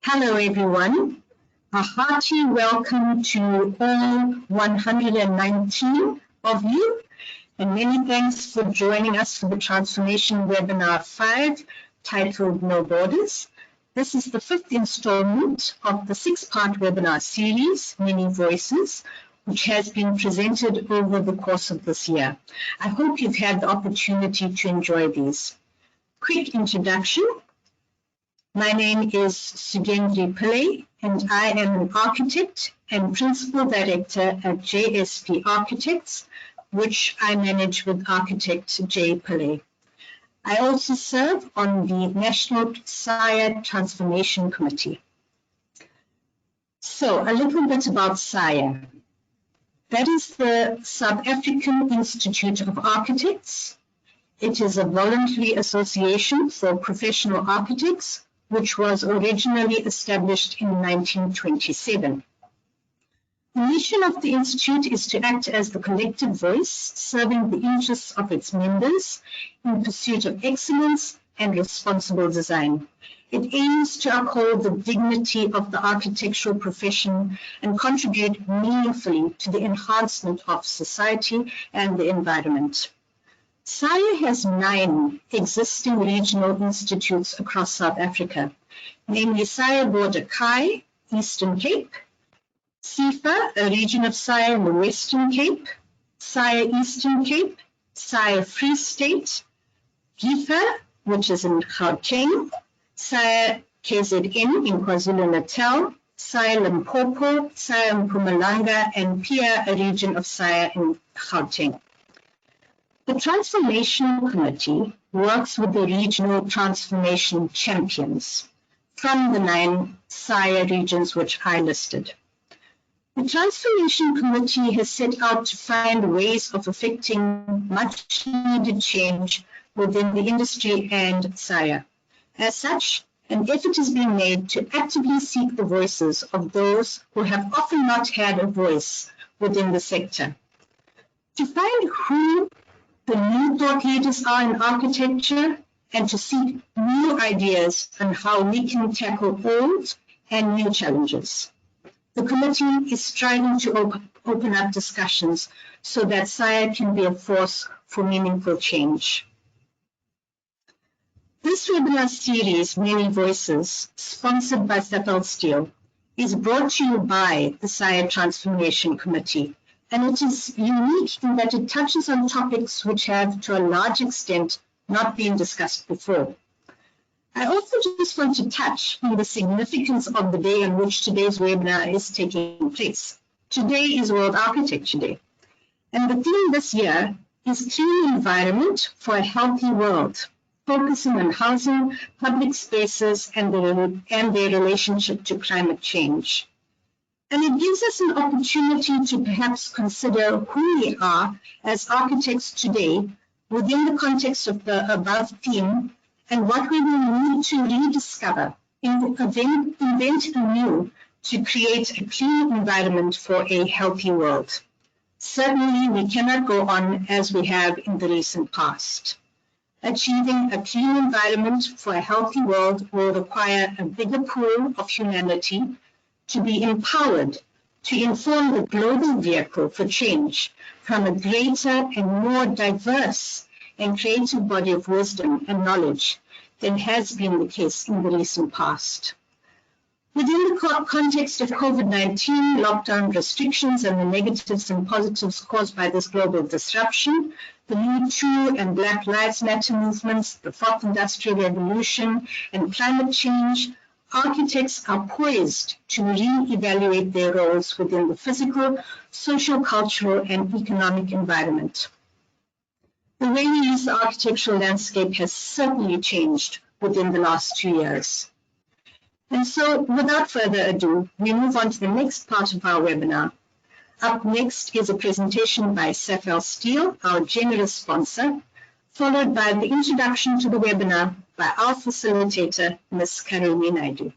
Hello, everyone. A hearty welcome to all 119 of you, and many thanks for joining us for the Transformation Webinar 5, titled No Borders. This is the fifth installment of the six-part webinar series, Many Voices, which has been presented over the course of this year. I hope you've had the opportunity to enjoy these. Quick introduction. My name is Jacinta Pillay, and I am an architect and principal director at JSP Architects, which I manage with architect J. Pillay. I also serve on the National SAIA Transformation Committee. So, a little bit about SAIA. That is the South African Institute of Architects. It is a voluntary association for professional architects, which was originally established in 1927. The mission of the Institute is to act as the collective voice, serving the interests of its members in pursuit of excellence and responsible design. It aims to uphold the dignity of the architectural profession and contribute meaningfully to the enhancement of society and the environment. SAIA has 9 existing regional institutes across South Africa, namely SAIA Border Kai, Eastern Cape, SIFA, a region of SAIA in the Western Cape, SAIA Eastern Cape, SAIA Free State, GIFA, which is in Gauteng, SAIA KZN in KwaZulu-Natal, SAIA Limpopo, SAIA Mpumalanga, and PIA, a region of SAIA in Gauteng. The Transformation Committee works with the regional transformation champions from the 9 SAIA regions which I listed. The Transformation Committee has set out to find ways of effecting much needed change within the industry and SAIA. As such, an effort is being made to actively seek the voices of those who have often not had a voice within the sector. To find who the new thought leaders are in architecture, and to seek new ideas on how we can tackle old and new challenges. The committee is striving to open up discussions so that SAIA can be a force for meaningful change. This webinar series, Many Voices, sponsored by Stefan Steele, is brought to you by the SAIA Transformation Committee, and it is unique in that it touches on topics which have, to a large extent, not been discussed before. I also just want to touch on the significance of the day on which today's webinar is taking place. Today is World Architecture Day, and the theme this year is Clean Environment for a Healthy World, focusing on housing, public spaces, and their relationship to climate change. And it gives us an opportunity to perhaps consider who we are as architects today within the context of the above theme and what we will need to rediscover, invent anew to create a clean environment for a healthy world. Certainly, we cannot go on as we have in the recent past. Achieving a clean environment for a healthy world will require a bigger pool of humanity to be empowered to inform the global vehicle for change from a greater and more diverse and creative body of wisdom and knowledge than has been the case in the recent past. Within the context of COVID-19, lockdown restrictions, and the negatives and positives caused by this global disruption, the Me Too and Black Lives Matter movements, the Fourth Industrial Revolution, and climate change, architects are poised to re-evaluate their roles within the physical, social, cultural, and economic environment. The way we use the architectural landscape has certainly changed within the last 2 years. And so, without further ado, we move on to the next part of our webinar. Up next is a presentation by Stefan Steele, our generous sponsor, followed by the introduction to the webinar by our facilitator, Ms. Karumi Naidu.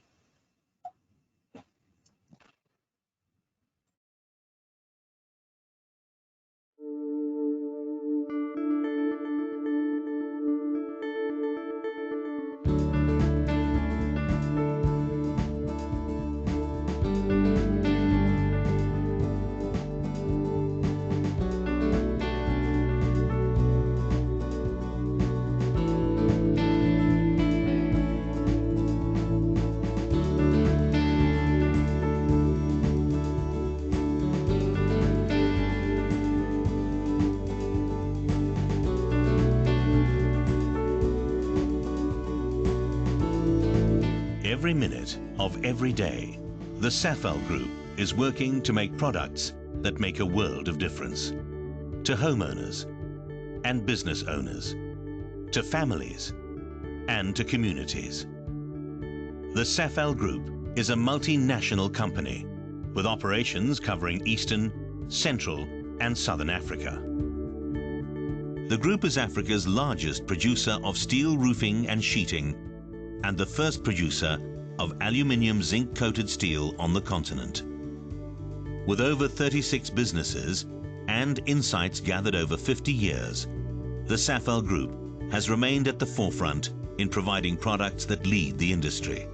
Every minute of every day, the SAFAL Group is working to make products that make a world of difference to homeowners and business owners, to families and to communities. The SAFAL Group is a multinational company with operations covering Eastern, Central and Southern Africa. The group is Africa's largest producer of steel roofing and sheeting and the first producer of aluminium zinc-coated steel on the continent. With over 36 businesses and insights gathered over 50 years, the SAFAL Group has remained at the forefront in providing products that lead the industry.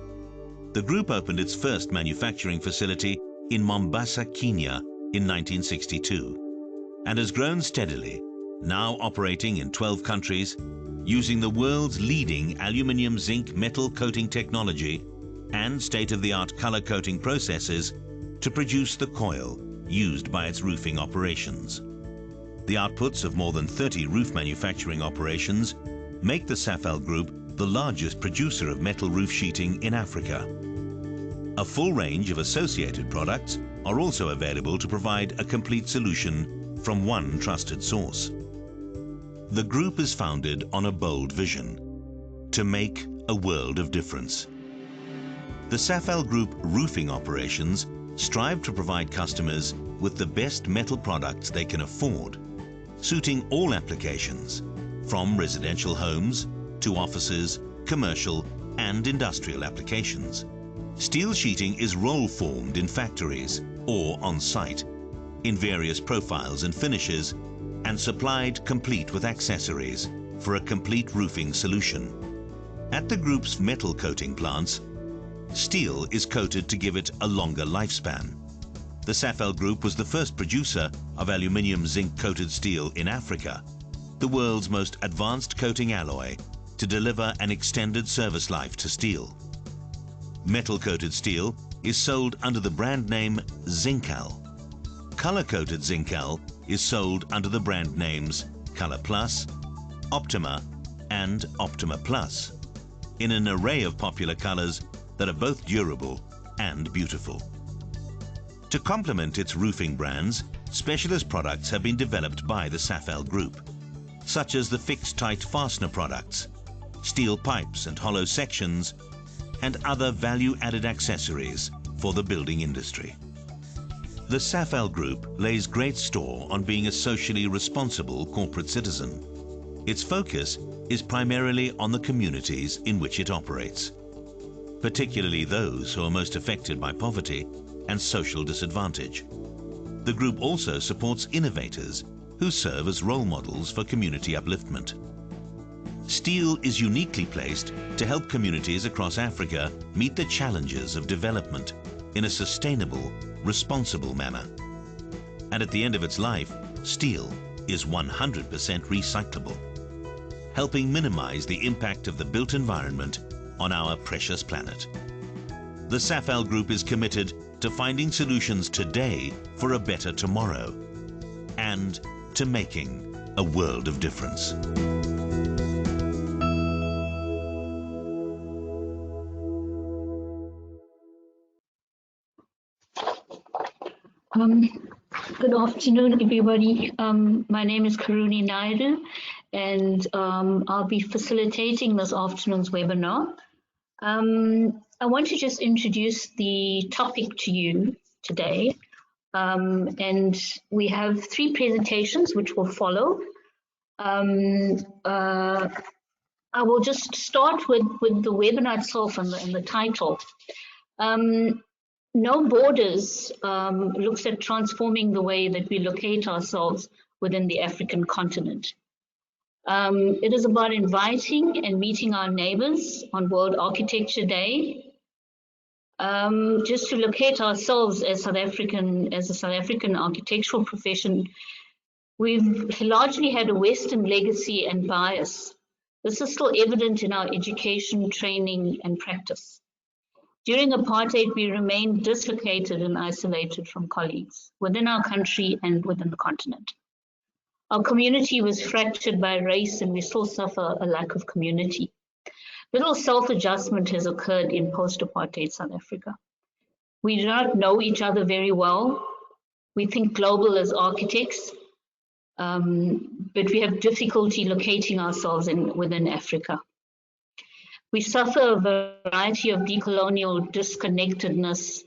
The group opened its first manufacturing facility in Mombasa, Kenya in 1962 and has grown steadily, now operating in 12 countries, using the world's leading aluminium zinc metal coating technology and state-of-the-art color coating processes to produce the coil used by its roofing operations. The outputs of more than 30 roof manufacturing operations make the SAFAL Group the largest producer of metal roof sheeting in Africa. A full range of associated products are also available to provide a complete solution from one trusted source. The group is founded on a bold vision: to make a world of difference. The SAFAL Group roofing operations strive to provide customers with the best metal products they can afford, suiting all applications, from residential homes to offices, commercial and industrial applications. Steel sheeting is roll-formed in factories or on-site, in various profiles and finishes, and supplied complete with accessories for a complete roofing solution. At the group's metal coating plants, steel is coated to give it a longer lifespan. The SAFAL Group was the first producer of aluminium zinc-coated steel in Africa, the world's most advanced coating alloy to deliver an extended service life to steel. Metal-coated steel is sold under the brand name Zincal. Color-coated Zincal is sold under the brand names Color Plus, Optima and Optima Plus, in an array of popular colors that are both durable and beautiful. To complement its roofing brands, specialist products have been developed by the SAFAL Group, such as the fixed-tight fastener products, steel pipes and hollow sections, and other value-added accessories for the building industry. The SAFAL Group lays great store on being a socially responsible corporate citizen. Its focus is primarily on the communities in which it operates, particularly those who are most affected by poverty and social disadvantage. The group also supports innovators who serve as role models for community upliftment. Steel is uniquely placed to help communities across Africa meet the challenges of development in a sustainable, responsible manner. And at the end of its life, steel is 100% recyclable, helping minimize the impact of the built environment on our precious planet. The SAFAL Group is committed to finding solutions today for a better tomorrow and to making a world of difference. Good afternoon, everybody. My name is Karuni Naidu, and I'll be facilitating this afternoon's webinar. I want to just introduce the topic to you today, and we have 3 presentations which will follow. I will just start with the webinar itself and the title. No Borders looks at transforming the way that we locate ourselves within the African continent. It is about inviting and meeting our neighbors on World Architecture Day, just to locate ourselves as a South African architectural profession. We've largely had a Western legacy and bias. This is still evident in our education, training, and practice. During apartheid, we remained dislocated and isolated from colleagues within our country and within the continent. Our community was fractured by race, and we still suffer a lack of community. Little self-adjustment has occurred in post-apartheid South Africa. We do not know each other very well. We think global as architects, but we have difficulty locating ourselves within Africa. We suffer a variety of decolonial disconnectedness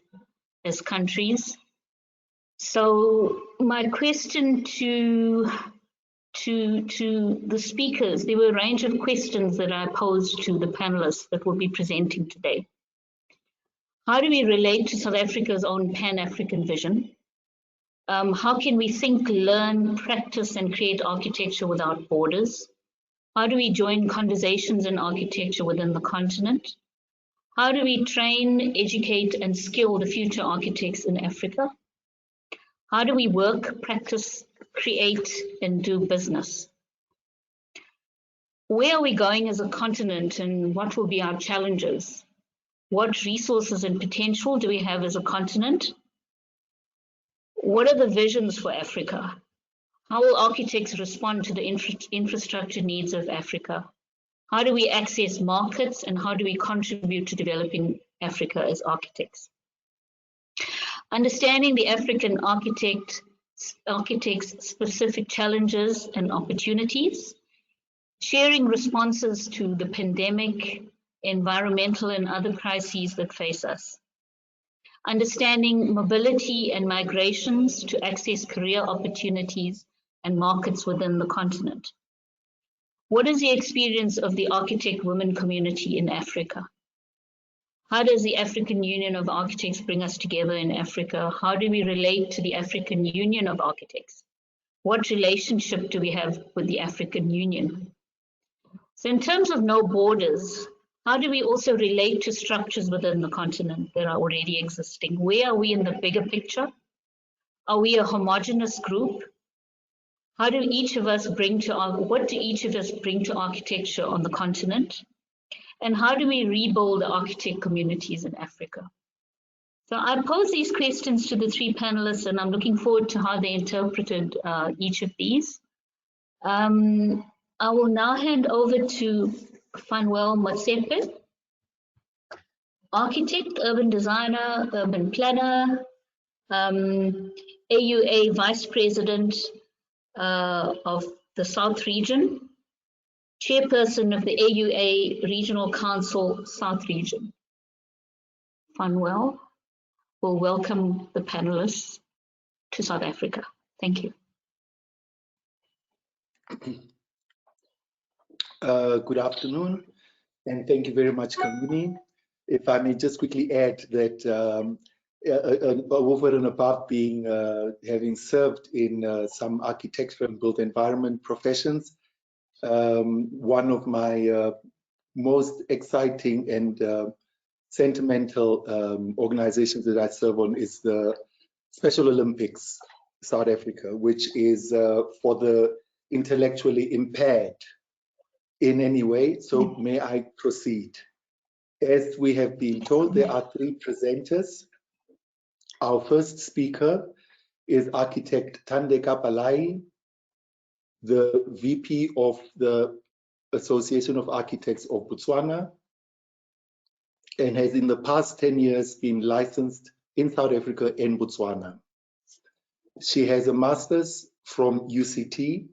as countries. So my question to the speakers, there were a range of questions that I posed to the panelists that will be presenting today. How do we relate to South Africa's own Pan-African vision? How can we think, learn, practice, and create architecture without borders? How do we join conversations in architecture within the continent? How do we train, educate, and skill the future architects in Africa? How do we work, practice, create, and do business? Where are we going as a continent, and what will be our challenges? What resources and potential do we have as a continent? What are the visions for Africa? How will architects respond to the infrastructure needs of Africa? How do we access markets, and how do we contribute to developing Africa as architects? Understanding the African architect's specific challenges and opportunities, sharing responses to the pandemic, environmental and other crises that face us. Understanding mobility and migrations to access career opportunities and markets within the continent. What is the experience of the architect women community in Africa? How does the African Union of Architects bring us together in Africa? How do we relate to the African Union of Architects? What relationship do we have with the African Union? So in terms of no borders, how do we also relate to structures within the continent that are already existing? Where are we in the bigger picture? Are we a homogeneous group? How do each of us bring to what do each of us bring to architecture on the continent? And how do we rebuild the architect communities in Africa? So I pose these questions to the three panelists, and I'm looking forward to how they interpreted each of these. I will now hand over to Fanuel Motsepe, architect, urban designer, urban planner, AUA vice president of the South Region, chairperson of the AUA Regional Council South Region. Fanuel will welcome the panelists to South Africa. Thank you. Good afternoon, and thank you very much, Kamini. If I may just quickly add that over and above being having served in some architecture and built environment professions, one of my most exciting and sentimental organizations that I serve on is the Special Olympics South Africa, which is for the intellectually impaired in any way. So may I proceed? As we have been told, there are three presenters. Our first speaker is architect Tande Kapalai, the VP of the Association of Architects of Botswana, and has in the past 10 years been licensed in South Africa and Botswana. She has a master's from UCT,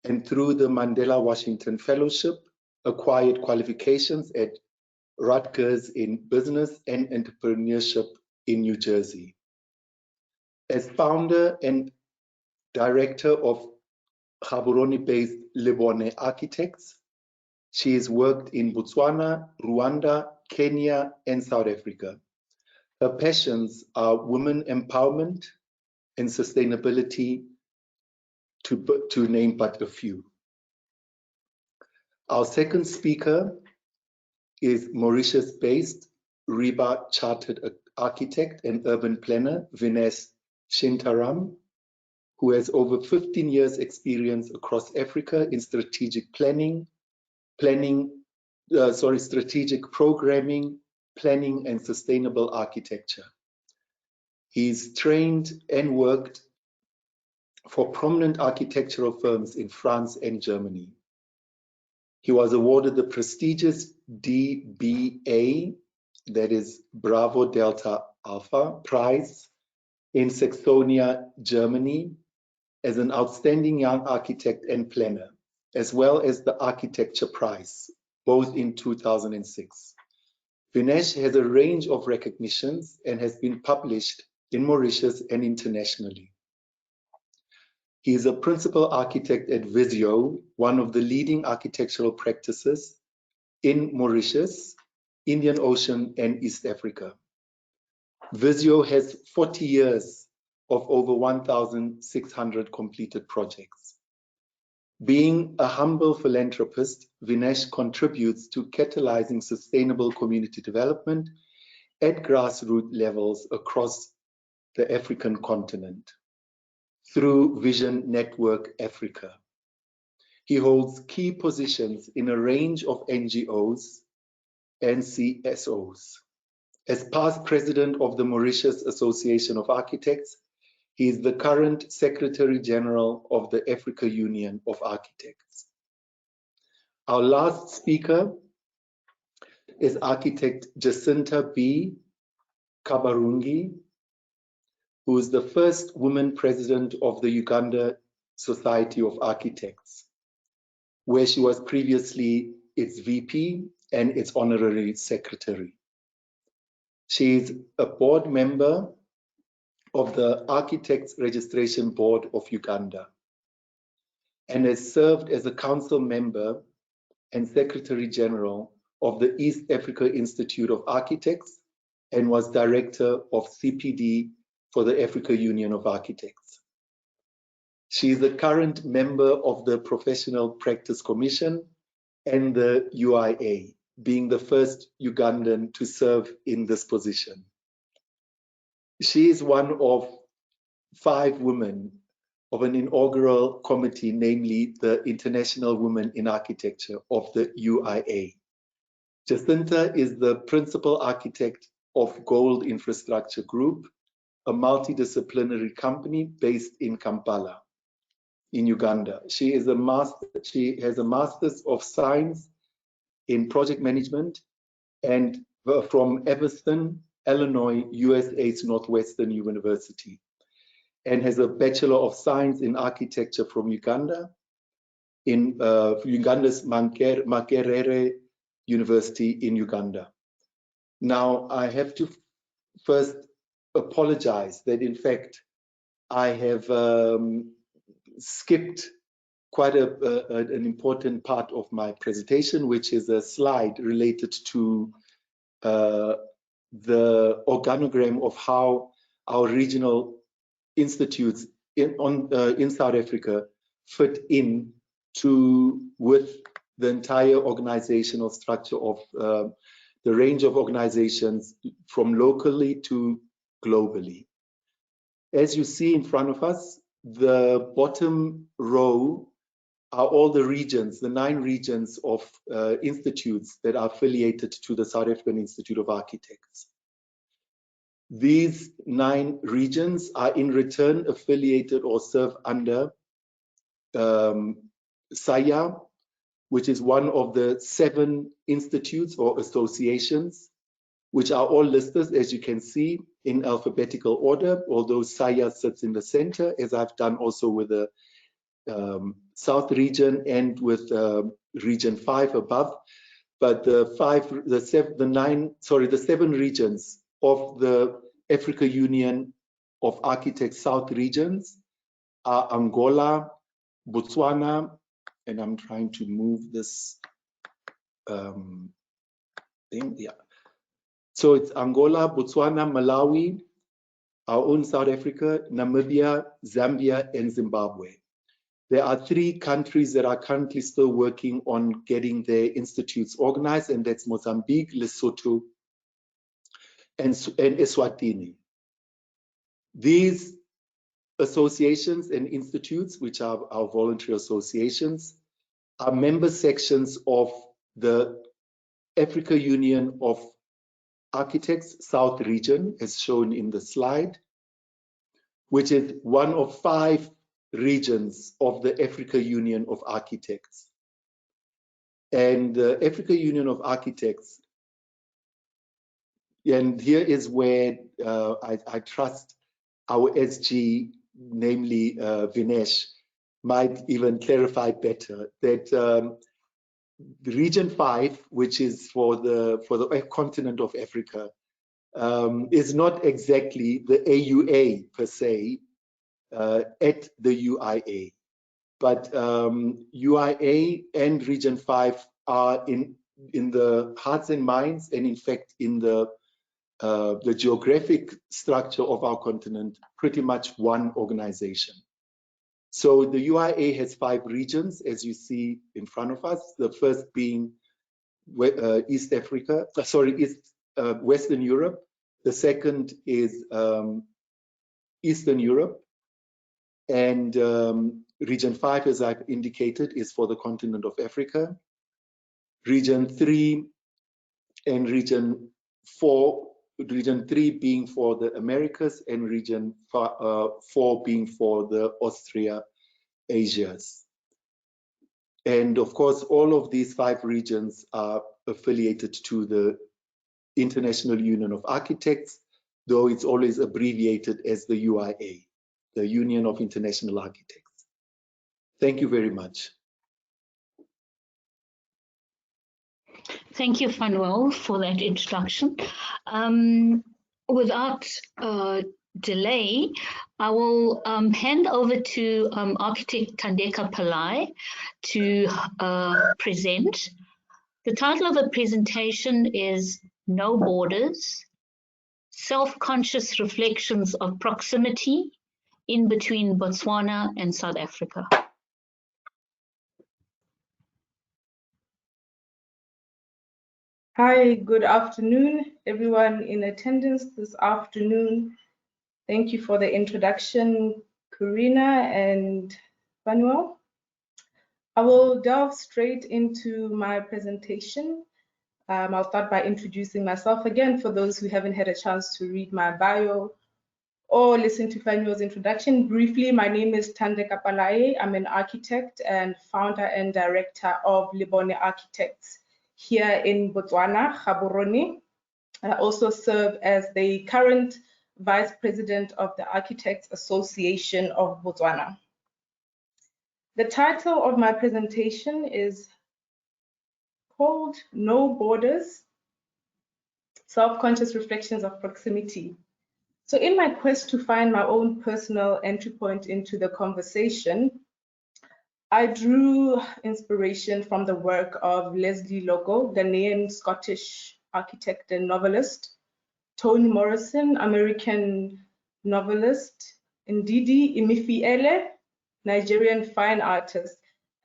and through the Mandela Washington Fellowship, acquired qualifications at Rutgers in Business and Entrepreneurship in New Jersey. As founder and director of Gaborone-based Lebone Architects, she has worked in Botswana, Rwanda, Kenya, and South Africa. Her passions are women empowerment and sustainability, to name but a few. Our second speaker is Mauritius-based RIBA Chartered Architect and Urban Planner Vinesh Shintaram, who has over 15 years experience across Africa in strategic strategic programming, planning, and sustainable architecture. He's trained and worked for prominent architectural firms in France and Germany. He was awarded the prestigious DBA, that is Bravo Delta Alpha Prize in Saxonia, Germany, as an outstanding young architect and planner, as well as the Architecture Prize, both in 2006. Vinesh has a range of recognitions and has been published in Mauritius and internationally. He is a principal architect at Visio, one of the leading architectural practices in Mauritius, Indian Ocean, and East Africa. Visio has 40 years of over 1,600 completed projects. Being a humble philanthropist, Vinesh contributes to catalyzing sustainable community development at grassroots levels across the African continent through Vision Network Africa. He holds key positions in a range of NGOs and CSOs. As past president of the Mauritius Association of Architects, he is the current Secretary General of the Africa Union of Architects. Our last speaker is architect Jacinta B Kabarungi, who is the first woman president of the Uganda Society of Architects, where she was previously its VP and its honorary secretary. She is a board member of the Architects Registration Board of Uganda and has served as a council member and secretary general of the East Africa Institute of Architects and was director of CPD for the Africa Union of Architects. She is a current member of the Professional Practice Commission and the UIA, being the first Ugandan to serve in this position. She is one of 5 women of an inaugural committee, namely the International Women in Architecture of the UIA. Jacinta is the principal architect of Gold Infrastructure Group, a multidisciplinary company based in Kampala, in Uganda. She has a Master's of Science in Project Management and from Evanston, Illinois, USA's Northwestern University, and has a Bachelor of Science in Architecture from Uganda, in Uganda's Makerere University in Uganda. Now, I have to first apologize that in fact, I have skipped quite an important part of my presentation, which is a slide related to the organogram of how our regional institutes in South Africa fit in with the entire organizational structure of the range of organizations from locally to globally. As you see in front of us, the bottom row are all the regions, the 9 regions of institutes that are affiliated to the South African Institute of Architects. These 9 regions are in return affiliated or serve under SAIA, which is one of the 7 institutes or associations, which are all listed, as you can see, in alphabetical order, although SAIA sits in the center, as I've done also with the South region and with region 5 above. But the 7 regions of the Africa Union of Architects South regions are Angola, Botswana, and I'm trying to move this thing, yeah. So it's Angola, Botswana, Malawi, our own South Africa, Namibia, Zambia, and Zimbabwe. There are 3 countries that are currently still working on getting their institutes organized, and that's Mozambique, Lesotho, and Eswatini. These associations and institutes, which are our voluntary associations, are member sections of the Africa Union of Architects South region, as shown in the slide, which is one of 5 regions of the Africa Union of Architects. And the Africa Union of Architects, and here is where I trust our SG, namely Vinesh, might even clarify better that the Region 5, which is for the continent of Africa, is not exactly the AUA per se at the UIA, but UIA and Region 5 are in the hearts and minds, and in fact in the geographic structure of our continent, pretty much one organization. So the UIA has 5 regions, as you see in front of us. The first being East Africa, Western Europe. The second is Eastern Europe. And Region 5, as I've indicated, is for the continent of Africa. Region 3 and Region 4, Region 3 being for the Americas, and Region 4 being for the Austria-Asias. And of course, all of these 5 regions are affiliated to the International Union of Architects, though it's always abbreviated as the UIA, the Union of International Architects. Thank you very much. Thank you, Fanuel, for that introduction. Without delay, I will hand over to architect Tande Kapalai to present. The title of the presentation is No Borders, Self-Conscious Reflections of Proximity in Between Botswana and South Africa. Hi, good afternoon, everyone in attendance this afternoon. Thank you for the introduction, Karina and Manuel. I will delve straight into my presentation. I'll start by introducing myself again for those who haven't had a chance to read my bio or listen to Fanuel's introduction. Briefly, my name is Tande Kapalai. I'm an architect and founder and director of Libone Architects here in Botswana, Gaborone. I also serve as the current Vice President of the Architects Association of Botswana. The title of my presentation is called No Borders, Self-Conscious Reflections of Proximity. So in my quest to find my own personal entry point into the conversation, I drew inspiration from the work of Leslie Logo, Ghanaian Scottish architect and novelist, Toni Morrison, American novelist, Ndidi Emefiele, Nigerian fine artist,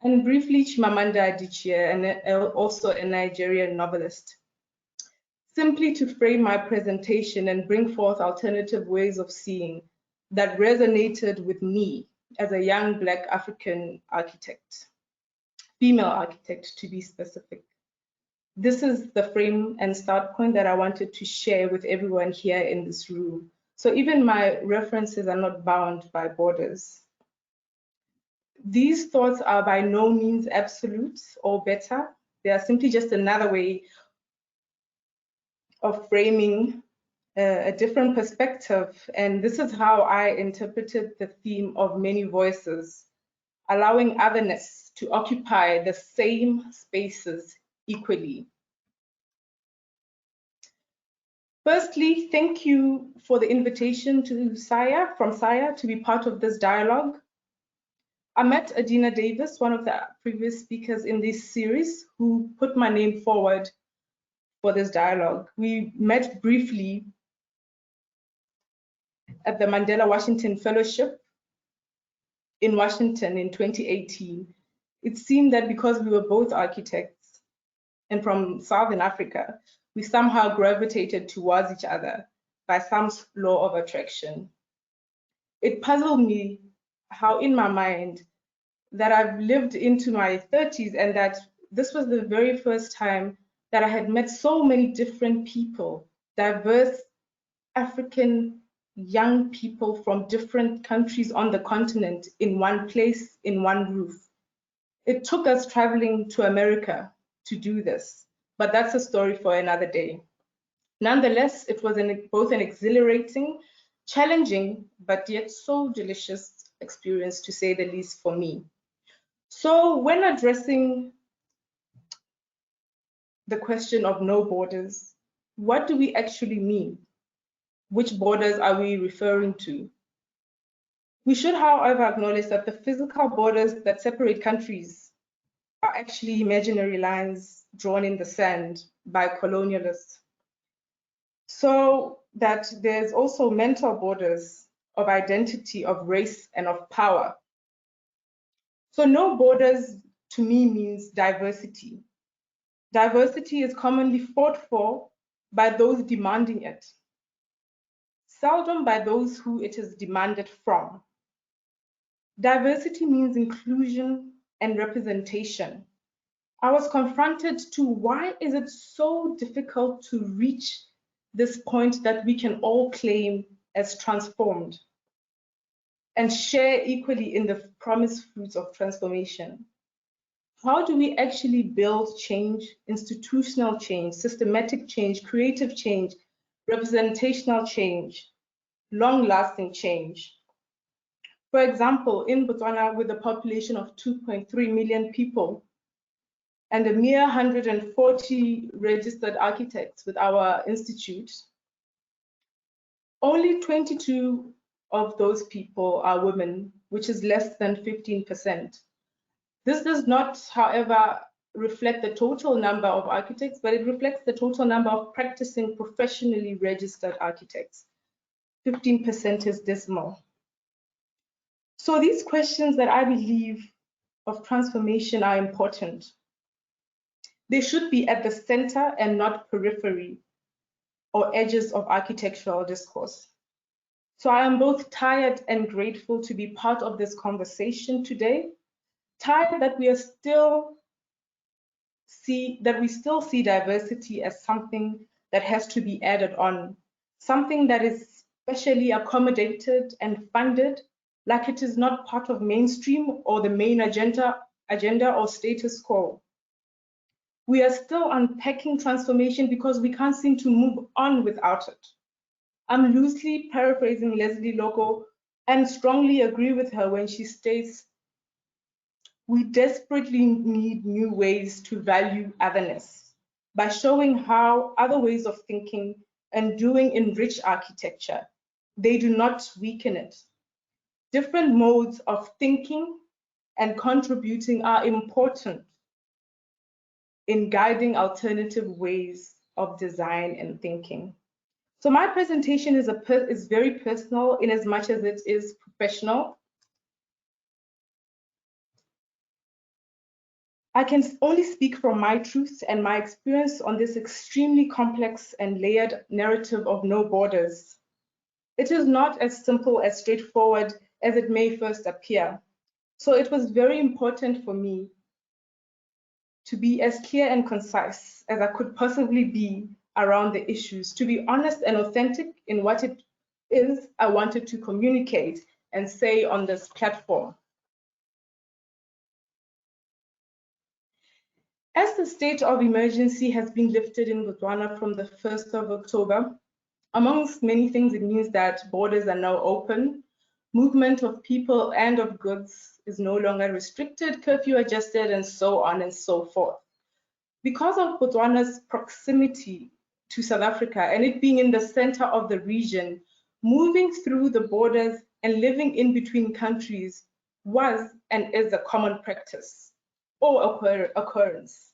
and briefly Chimamanda Adichie, and also a Nigerian novelist. Simply to frame my presentation and bring forth alternative ways of seeing that resonated with me as a young Black African architect, female architect to be specific. This is the frame and start point that I wanted to share with everyone here in this room. So even my references are not bound by borders. These thoughts are by no means absolute or better. They are simply just another way of framing a different perspective. And this is how I interpreted the theme of many voices, allowing otherness to occupy the same spaces equally. Firstly, thank you for the invitation to SAIA, from SAIA, to be part of this dialogue. I met Adina Davis, one of the previous speakers in this series, who put my name forward for this dialogue. We met briefly at the Mandela Washington Fellowship in Washington in 2018. It seemed that because we were both architects and from Southern Africa, we somehow gravitated towards each other by some law of attraction. It puzzled me how in my mind that I've lived into my 30s and that this was the very first time that I had met so many different people, diverse African young people from different countries on the continent in one place, in one roof. It took us traveling to America to do this, but that's a story for another day. Nonetheless, it was both an exhilarating, challenging, but yet so delicious experience, to say the least, for me. So when addressing the question of no borders, what do we actually mean? Which borders are we referring to? We should, however, acknowledge that the physical borders that separate countries are actually imaginary lines drawn in the sand by colonialists. So that there's also mental borders of identity, of race, and of power. So no borders to me means diversity. Diversity is commonly fought for by those demanding it, seldom by those who it is demanded from. Diversity means inclusion and representation. I was confronted to why is it so difficult to reach this point that we can all claim as transformed and share equally in the promised fruits of transformation. How do we actually build change, institutional change, systematic change, creative change, representational change, long-lasting change? For example, in Botswana, with a population of 2.3 million people and a mere 140 registered architects with our institute, only 22 of those people are women, which is less than 15%. This does not, however, reflect the total number of architects, but it reflects the total number of practicing professionally registered architects. 15% is dismal. So these questions that I believe of transformation are important. They should be at the center and not periphery or edges of architectural discourse. So I am both tired and grateful to be part of this conversation today. Tired that we still see diversity as something that has to be added on, something that is specially accommodated and funded, like it is not part of mainstream or the main agenda or status quo. We are still unpacking transformation because we can't seem to move on without it. I'm loosely paraphrasing Leslie Loco and strongly agree with her when she states, we desperately need new ways to value otherness by showing how other ways of thinking and doing enrich architecture. They do not weaken it. Different modes of thinking and contributing are important in guiding alternative ways of design and thinking. So my presentation is very personal in as much as it is professional. I can only speak from my truth and my experience on this extremely complex and layered narrative of no borders. It is not as simple, as straightforward as it may first appear. So it was very important for me to be as clear and concise as I could possibly be around the issues, to be honest and authentic in what it is I wanted to communicate and say on this platform. As the state of emergency has been lifted in Botswana from the 1st of October, amongst many things, it means that borders are now open, movement of people and of goods is no longer restricted, curfew adjusted, and so on and so forth. Because of Botswana's proximity to South Africa and it being in the center of the region, moving through the borders and living in between countries was and is a common practice or occurrence.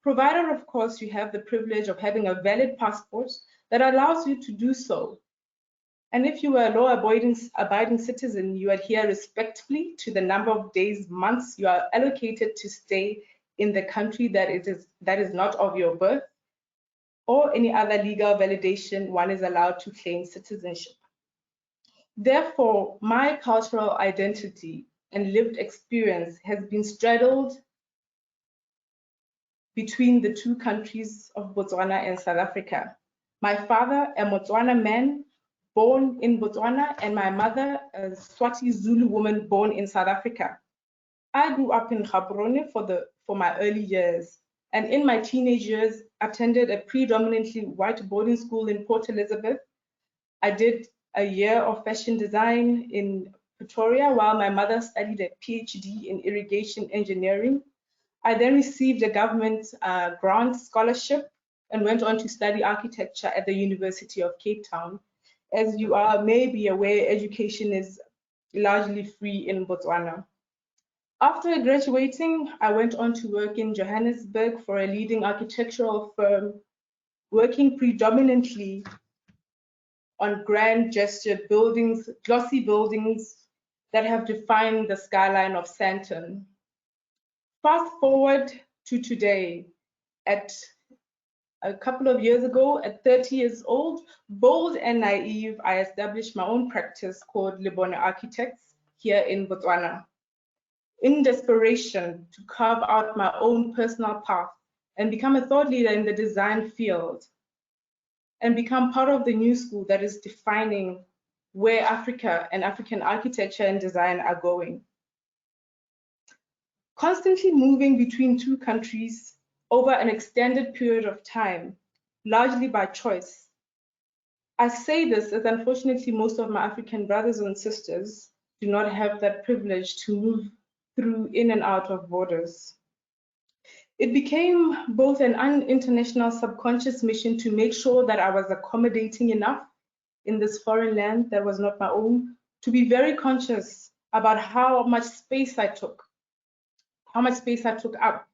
Provided, of course, you have the privilege of having a valid passport that allows you to do so. And if you are a law-abiding citizen, you adhere respectfully to the number of days, months you are allocated to stay in the country that is not of your birth, or any other legal validation one is allowed to claim citizenship. Therefore, my cultural identity and lived experience has been straddled between the two countries of Botswana and South Africa. My father, a Motswana man born in Botswana, and my mother, a Swati Zulu woman born in South Africa. I grew up in Gaborone for my early years, and in my teenage years, attended a predominantly white boarding school in Port Elizabeth. I did a year of fashion design in Pretoria while my mother studied a PhD in irrigation engineering. I then received a government grant scholarship and went on to study architecture at the University of Cape Town. As you may be aware, education is largely free in Botswana. After graduating, I went on to work in Johannesburg for a leading architectural firm, working predominantly on grand gestured buildings, glossy buildings that have defined the skyline of Sandton. Fast forward to today, at a couple of years ago, at 30 years old, bold and naive, I established my own practice called Lebone Architects here in Botswana. In desperation to carve out my own personal path and become a thought leader in the design field and become part of the new school that is defining where Africa and African architecture and design are going. Constantly moving between two countries over an extended period of time, largely by choice. I say this as unfortunately most of my African brothers and sisters do not have that privilege to move through in and out of borders. It became both an international subconscious mission to make sure that I was accommodating enough in this foreign land that was not my own, to be very conscious about how much space I took up,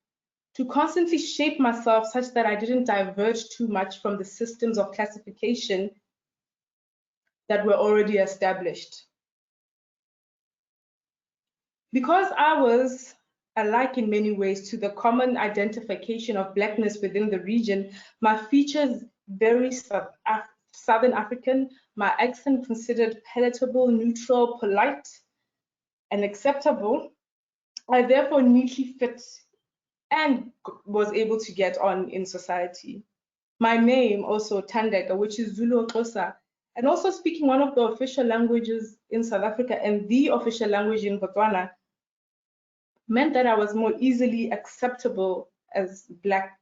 to constantly shape myself such that I didn't diverge too much from the systems of classification that were already established. Because I was alike in many ways to the common identification of Blackness within the region, my features very Southern African, my accent considered palatable, neutral, polite, and acceptable, I therefore neatly fit and was able to get on in society. My name also Tande, which is Zulu Xhosa, and also speaking one of the official languages in South Africa and the official language in Botswana, meant that I was more easily acceptable as Black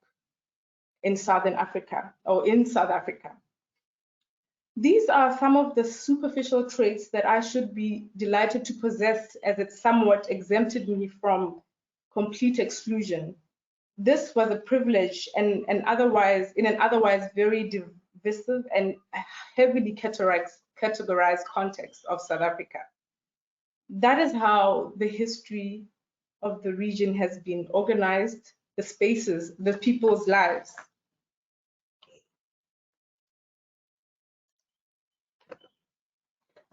in Southern Africa or in South Africa. These are some of the superficial traits that I should be delighted to possess, as it somewhat exempted me from complete exclusion. This was a privilege and in an otherwise very divisive and heavily categorized context of South Africa. That is how the history of the region has been organized, the spaces, the people's lives.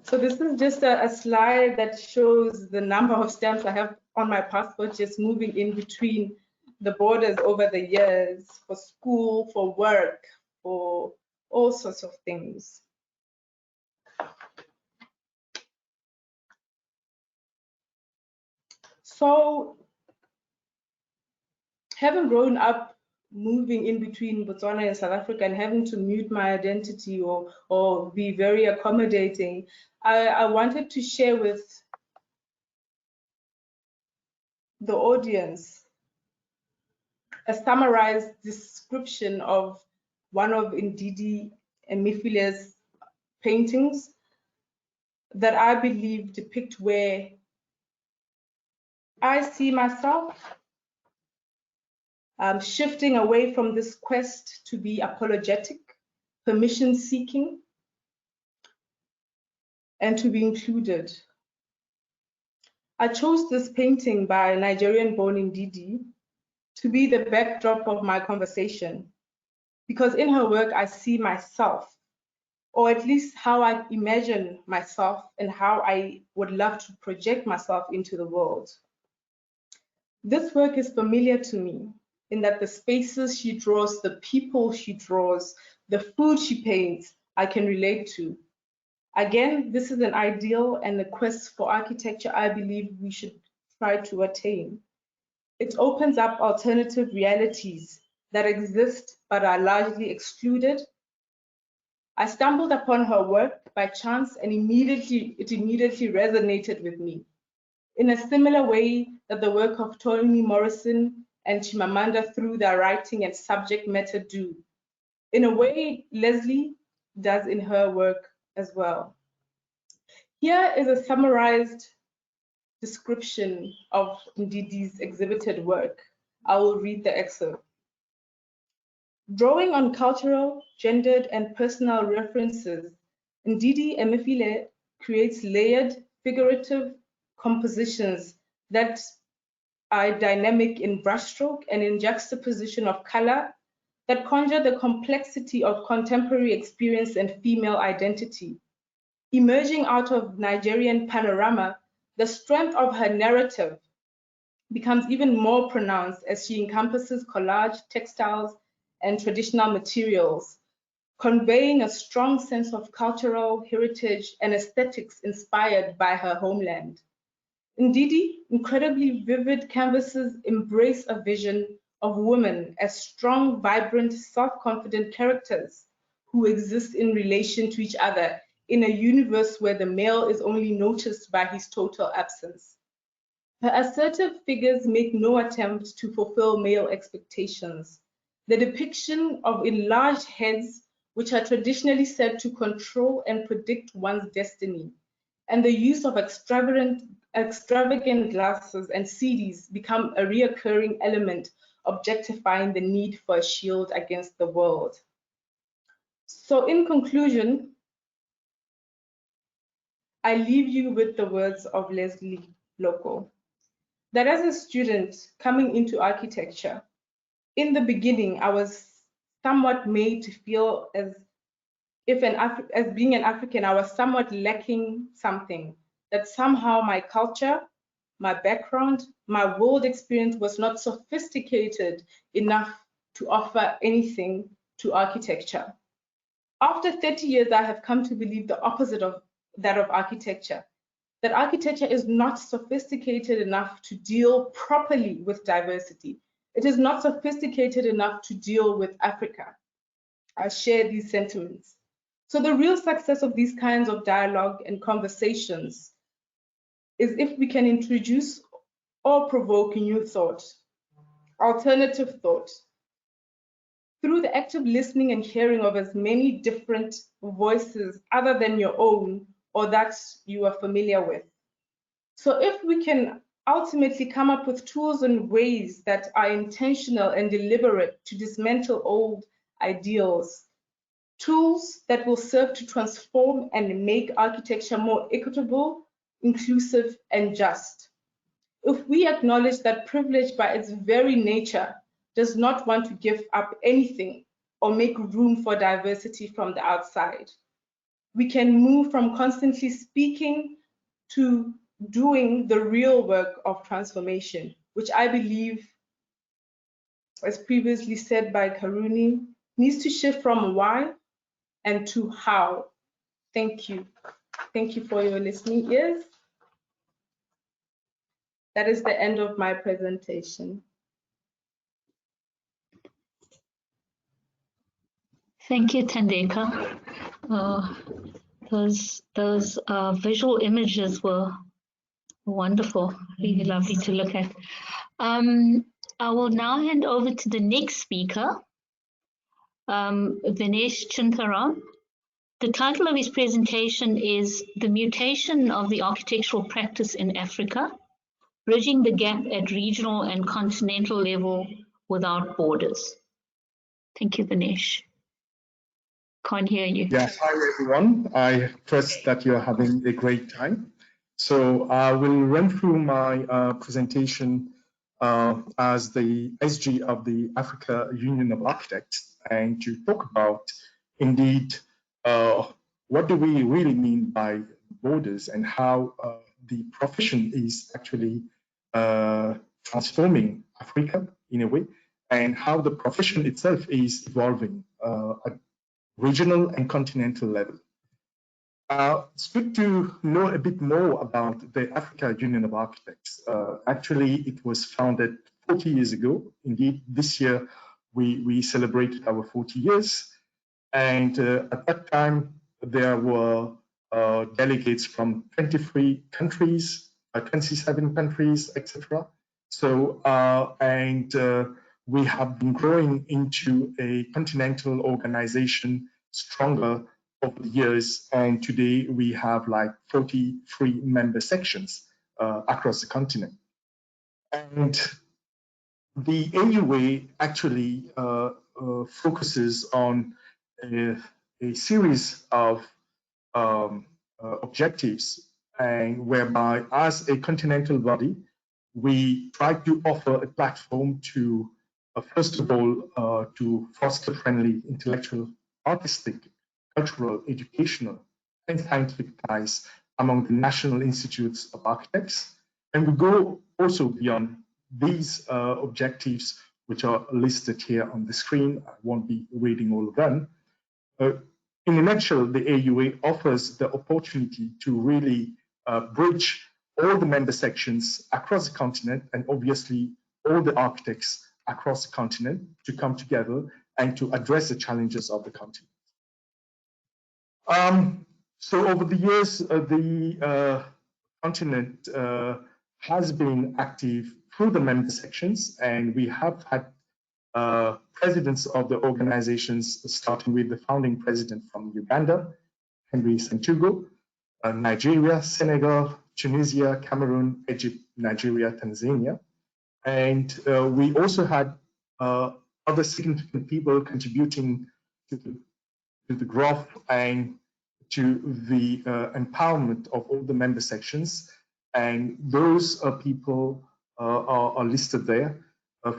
So this is just a slide that shows the number of stamps I have on my passport, just moving in between the borders over the years, for school, for work, for all sorts of things. So having grown up moving in between Botswana and South Africa and having to mute my identity or be very accommodating, I wanted to share with the audience a summarized description of one of Ndidi Emefiele's paintings that I believe depict where I see myself shifting away from this quest to be apologetic, permission-seeking, and to be included. I chose this painting by Nigerian-born Ndidi to be the backdrop of my conversation, because in her work I see myself, or at least how I imagine myself and how I would love to project myself into the world. This work is familiar to me in that the spaces she draws, the people she draws, the food she paints, I can relate to. Again, this is an ideal and a quest for architecture I believe we should try to attain. It opens up alternative realities that exist but are largely excluded. I stumbled upon her work by chance and it immediately resonated with me, in a similar way that the work of Toni Morrison and Chimamanda through their writing and subject matter do, in a way Leslie does in her work as well. Here is a summarized description of Ndidi's exhibited work. I will read the excerpt. Drawing on cultural, gendered, and personal references, Ndidi Emefiele creates layered, figurative compositions that are dynamic in brushstroke and in juxtaposition of color that conjure the complexity of contemporary experience and female identity. Emerging out of Nigerian panorama, the strength of her narrative becomes even more pronounced as she encompasses collage, textiles, and traditional materials, conveying a strong sense of cultural heritage and aesthetics inspired by her homeland. Ndidi, incredibly vivid canvases embrace a vision of women as strong, vibrant, self-confident characters who exist in relation to each other in a universe where the male is only noticed by his total absence. Her assertive figures make no attempt to fulfill male expectations. The depiction of enlarged heads, which are traditionally said to control and predict one's destiny, and the use of extravagant glasses and CDs become a reoccurring element, objectifying the need for a shield against the world. So in conclusion, I leave you with the words of Leslie Loco, that as a student coming into architecture, in the beginning, I was somewhat made to feel as being an African, I was somewhat lacking something, that somehow my culture, my background, my world experience was not sophisticated enough to offer anything to architecture. After 30 years, I have come to believe the opposite of that of architecture, that architecture is not sophisticated enough to deal properly with diversity. It is not sophisticated enough to deal with Africa. I share these sentiments. So the real success of these kinds of dialogue and conversations is if we can introduce or provoke new thought, alternative thought, through the active listening and hearing of as many different voices other than your own or that you are familiar with. So if we can ultimately come up with tools and ways that are intentional and deliberate to dismantle old ideals, tools that will serve to transform and make architecture more equitable, inclusive, and just. If we acknowledge that privilege by its very nature does not want to give up anything or make room for diversity from the outside, we can move from constantly speaking to doing the real work of transformation, which I believe, as previously said by Karuni, needs to shift from why and to how. Thank you. Thank you for your listening ears. That is the end of my presentation. Thank you, Tandeka. Those visual images were wonderful, really lovely to look at. I will now hand over to the next speaker, Vinesh Chintaram. The title of his presentation is The Mutation of the Architectural Practice in Africa, Bridging the Gap at Regional and Continental Level Without Borders. Thank you, Vinesh. Can't hear you. Yes, hi everyone. I trust that you're having a great time. So I will run through my presentation as the SG of the Africa Union of Architects, and to talk about indeed what do we really mean by borders and how the profession is actually transforming Africa in a way, and how the profession itself is evolving at regional and continental level. It's good to know a bit more about the Africa Union of Architects. Actually, it was founded 40 years ago. Indeed, this year we celebrated our 40 years. And at that time, there were delegates from 23 countries, 27 countries, etc. So, we have been growing into a continental organization stronger over the years. And today we have like 43 member sections across the continent. And the AUA actually focuses on a series of objectives, and whereby as a continental body, we try to offer a platform to, first of all, to foster friendly intellectual, artistic, cultural, educational, and scientific ties among the national institutes of architects. And we go also beyond these objectives, which are listed here on the screen. I won't be reading all of them. In a nutshell, the AUA offers the opportunity to really bridge all the member sections across the continent, and obviously all the architects across the continent, to come together and to address the challenges of the continent. So over the years, the continent has been active through the member sections, and we have had presidents of the organizations, starting with the founding president from Uganda, Henry Santugo, Nigeria, Senegal, Tunisia, Cameroon, Egypt, Nigeria, Tanzania. And we also had other significant people contributing to the growth and to the empowerment of all the member sections. And those people are listed there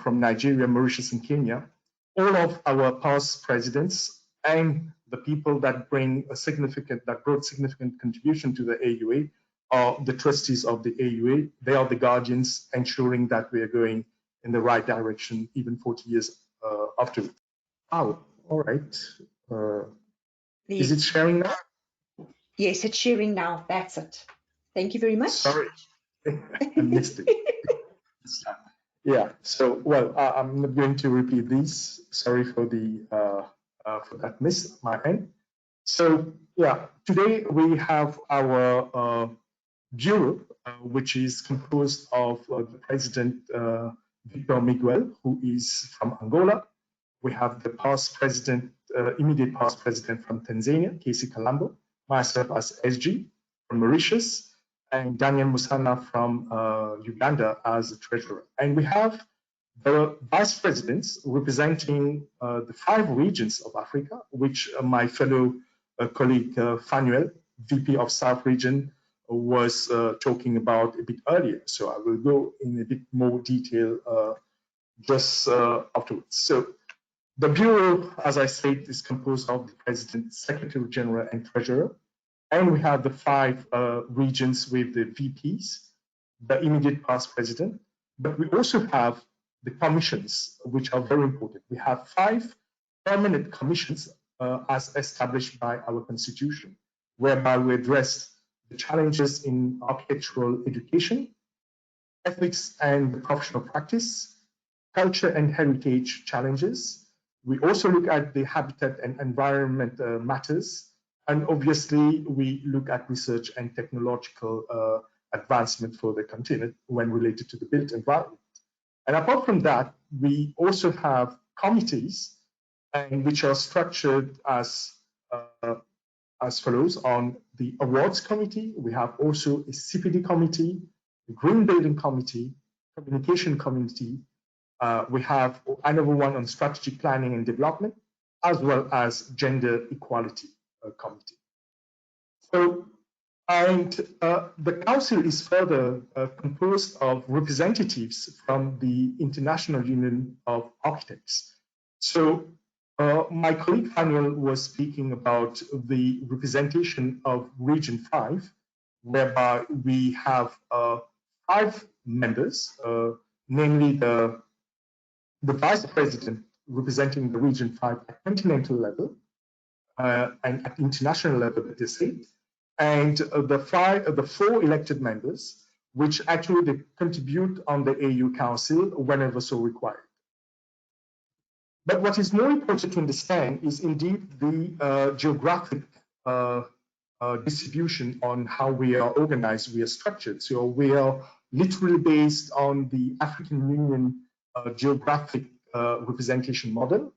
from Nigeria, Mauritius, and Kenya. All of our past presidents and the people that brought significant contribution to the AUA are the trustees of the AUA. They are the guardians, ensuring that we are going in the right direction, even 40 years afterwards. Oh, all right. Is it sharing now? Yes, it's sharing now. That's it. Thank you very much. Sorry, I missed it. Yeah. So, well, I'm not going to repeat these. Sorry for the for that miss my end. So, yeah, today we have our bureau, which is composed of the president Victor Miguel, who is from Angola. We have the past president, immediate past president from Tanzania, Casey Kalambo, myself as SG from Mauritius, and Daniel Musana from Uganda as the treasurer. And we have the vice presidents representing the 5 regions of Africa, which my fellow colleague Fanuel, VP of South Region, was talking about a bit earlier. So I will go in a bit more detail just afterwards. So the Bureau, as I said, is composed of the President, Secretary General, and Treasurer. And we have the 5 regions with the VPs, the immediate past president. But we also have the commissions, which are very important. We have 5 permanent commissions as established by our constitution, whereby we address the challenges in architectural education, ethics and professional practice, culture and heritage challenges. We also look at the habitat and environment matters. And obviously, we look at research and technological advancement for the continent when related to the built environment. And apart from that, we also have committees, and which are structured as follows. On the awards committee, we have also a CPD committee, the green building committee, communication committee. We have another one on strategic planning and development, as well as gender equality committee. So, and the council is further composed of representatives from the International Union of Architects. So my colleague Daniel was speaking about the representation of Region 5, whereby we have 5 members, namely the Vice President representing the Region 5 at continental level and at international level at the state, and the 4 elected members, which actually they contribute on the AU Council whenever so required. But what is more important to understand is indeed the geographic distribution on how we are organized, we are structured. So we are literally based on the African Union geographic representation model.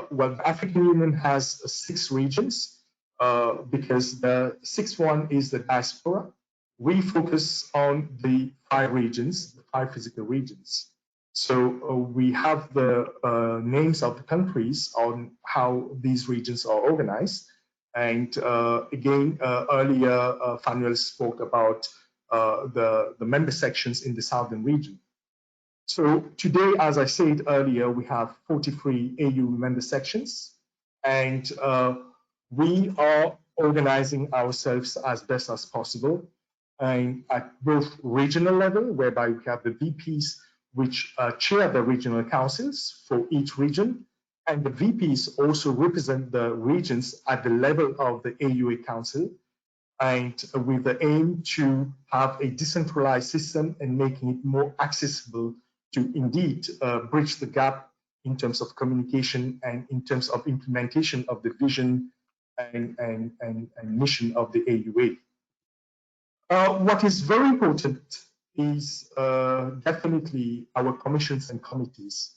Well, the African Union has 6 regions because the 6th one is the diaspora. We focus on the 5 regions, the 5 physical regions. So we have the names of the countries on how these regions are organized. And again, earlier, Fanuel spoke about the member sections in the southern region. So today, as I said earlier, we have 43 AU member sections, and we are organizing ourselves as best as possible, and at both regional level, whereby we have the VPs which chair the regional councils for each region, and the VPs also represent the regions at the level of the AUA Council, and with the aim to have a decentralized system and making it more accessible to indeed bridge the gap in terms of communication and in terms of implementation of the vision and mission of the AUA. What is very important is definitely our commissions and committees,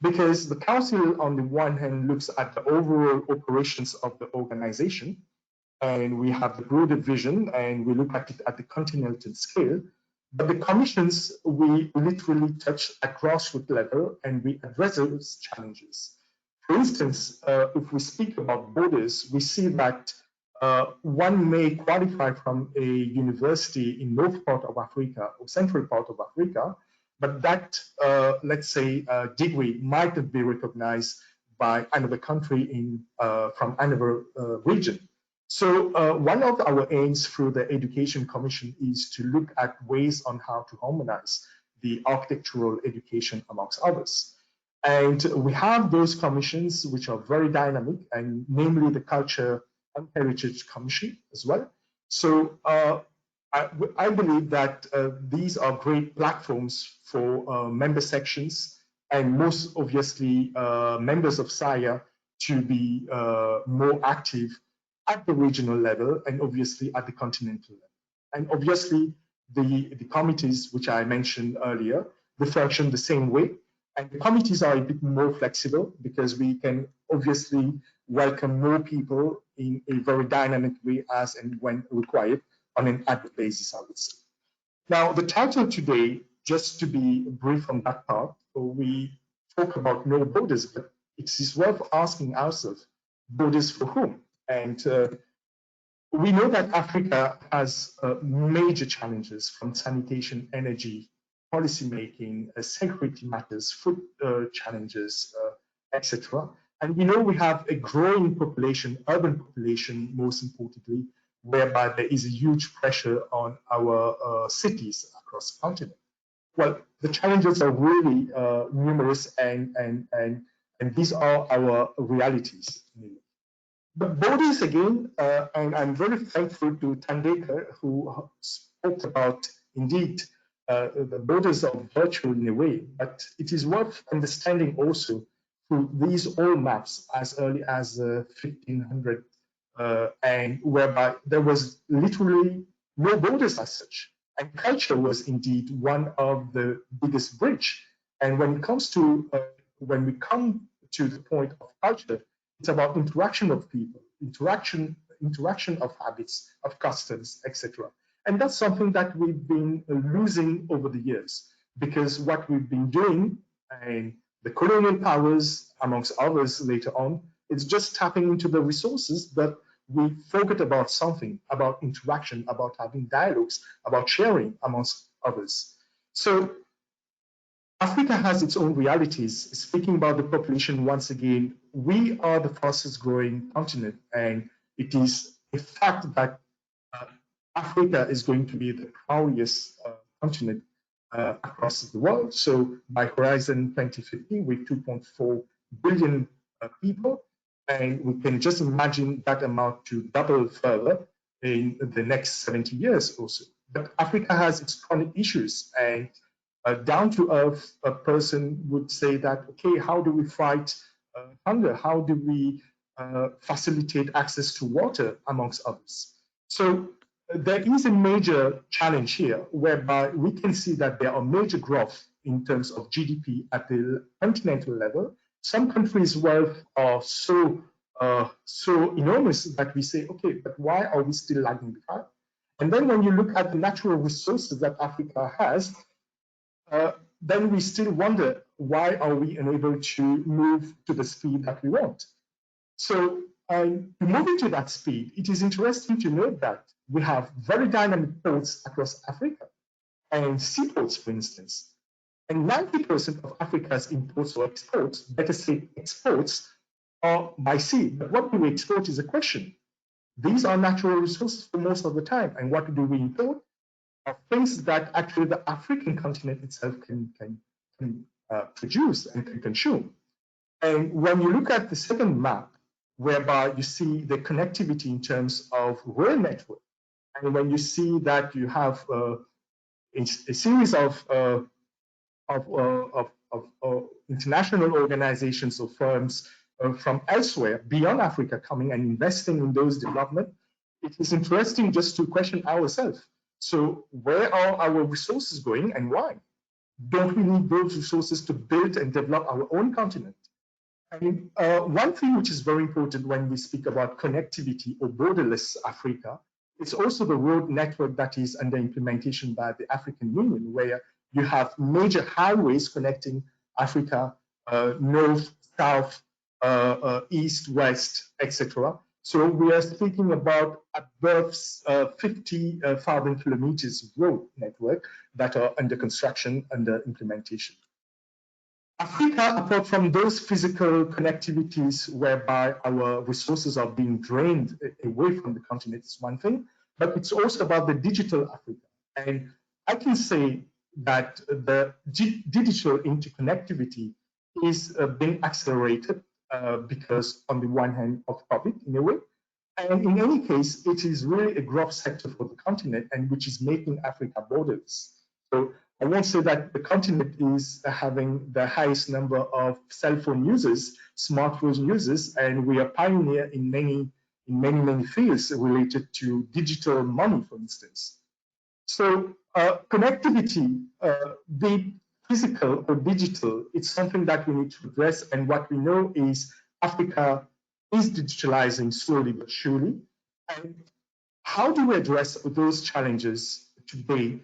because the council on the one hand looks at the overall operations of the organization, and we have the broader vision, and we look at it at the continental scale. But the commissions, we literally touch at grassroots level, and we address those challenges. For instance, if we speak about borders, we see that one may qualify from a university in north part of Africa or central part of Africa, but that, let's say, degree might not be recognized by another country from another region. So one of our aims through the Education Commission is to look at ways on how to harmonize the architectural education amongst others. And we have those commissions which are very dynamic, and namely the Culture and Heritage Commission as well. So I believe that these are great platforms for member sections, and most obviously members of SAIA to be more active at the regional level and obviously at the continental level. And obviously the committees, which I mentioned earlier, they function the same way. And the committees are a bit more flexible because we can obviously welcome more people in a very dynamic way as and when required on an ad hoc basis, I would say. Now, the title today, just to be brief on that part, we talk about no borders, but it is worth asking ourselves, borders for whom? And we know that Africa has major challenges from sanitation, energy, policymaking, security matters, food challenges, etc. And we know we have a growing population, urban population, most importantly, whereby there is a huge pressure on our cities across the continent. Well, the challenges are really numerous, and these are our realities. But borders again, and I'm very thankful to Tande, who spoke about indeed the borders of virtual in a way, but it is worth understanding also through these old maps as early as 1500, and whereby there was literally no borders as such, and culture was indeed one of the biggest bridge. And when it comes to when we come to the point of culture, it's about interaction of people, interaction of habits, of customs, etc. And that's something that we've been losing over the years, because what we've been doing, and the colonial powers, amongst others later on, is just tapping into the resources, but we forget about something, about interaction, about having dialogues, about sharing amongst others. So Africa has its own realities. Speaking about the population, once again, we are the fastest growing continent, and it is a fact that Africa is going to be the crowdiest continent across the world. So by horizon 2050, with 2.4 billion people, and we can just imagine that amount to double further in the next 70 years or so. But Africa has its chronic issues, and down to earth, a person would say that, okay, how do we fight hunger? How do we facilitate access to water, amongst others? So there is a major challenge here whereby we can see that there are major growth in terms of GDP at the continental level. Some countries' wealth are so enormous that we say, okay, but why are we still lagging behind? And then when you look at the natural resources that Africa has, then we still wonder, why are we unable to move to the speed that we want? So to move into that speed, it is interesting to note that we have very dynamic ports across Africa and seaports, for instance. And 90% of Africa's imports or exports, better say exports, are by sea. But what do we export is a question. These are natural resources for most of the time. And what do we import? Are things that actually the African continent itself can produce and can consume. And when you look at the second map, whereby you see the connectivity in terms of rail network, and when you see that you have a series of international organizations or firms from elsewhere beyond Africa coming and investing in those development, it is interesting just to question ourselves. So where are our resources going and why? Don't we need those resources to build and develop our own continent? And one thing which is very important when we speak about connectivity or borderless Africa, it's also the road network that is under implementation by the African Union, where you have major highways connecting Africa, north, south, east, west, etc. So we are speaking about above 50,000 kilometers of road network that are under construction, under implementation. Africa, apart from those physical connectivities whereby our resources are being drained away from the continent, is one thing, but it's also about the digital Africa. And I can say that the digital interconnectivity is being accelerated because on the one hand of COVID in a way, and in any case, it is really a growth sector for the continent and which is making Africa borderless. So I won't say that the continent is having the highest number of cell phone users, smartphone users, and we are pioneer in many fields related to digital money, for instance. So connectivity, be it physical or digital, it's something that we need to address. And what we know is Africa is digitalizing slowly but surely. And how do we address those challenges today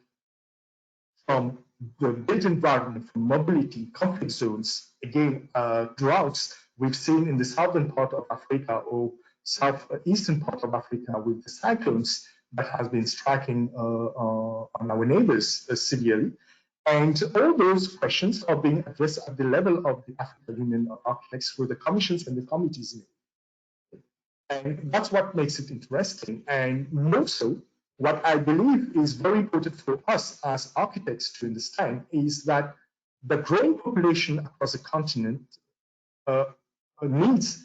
from the built environment, from mobility, conflict zones, again, droughts we've seen in the southern part of Africa or southeastern part of Africa with the cyclones that has been striking on our neighbors severely. And all those questions are being addressed at the level of the African Union of Architects through the commissions and the committees. And that's what makes it interesting. And more so, what I believe is very important for us as architects to understand is that the growing population across the continent needs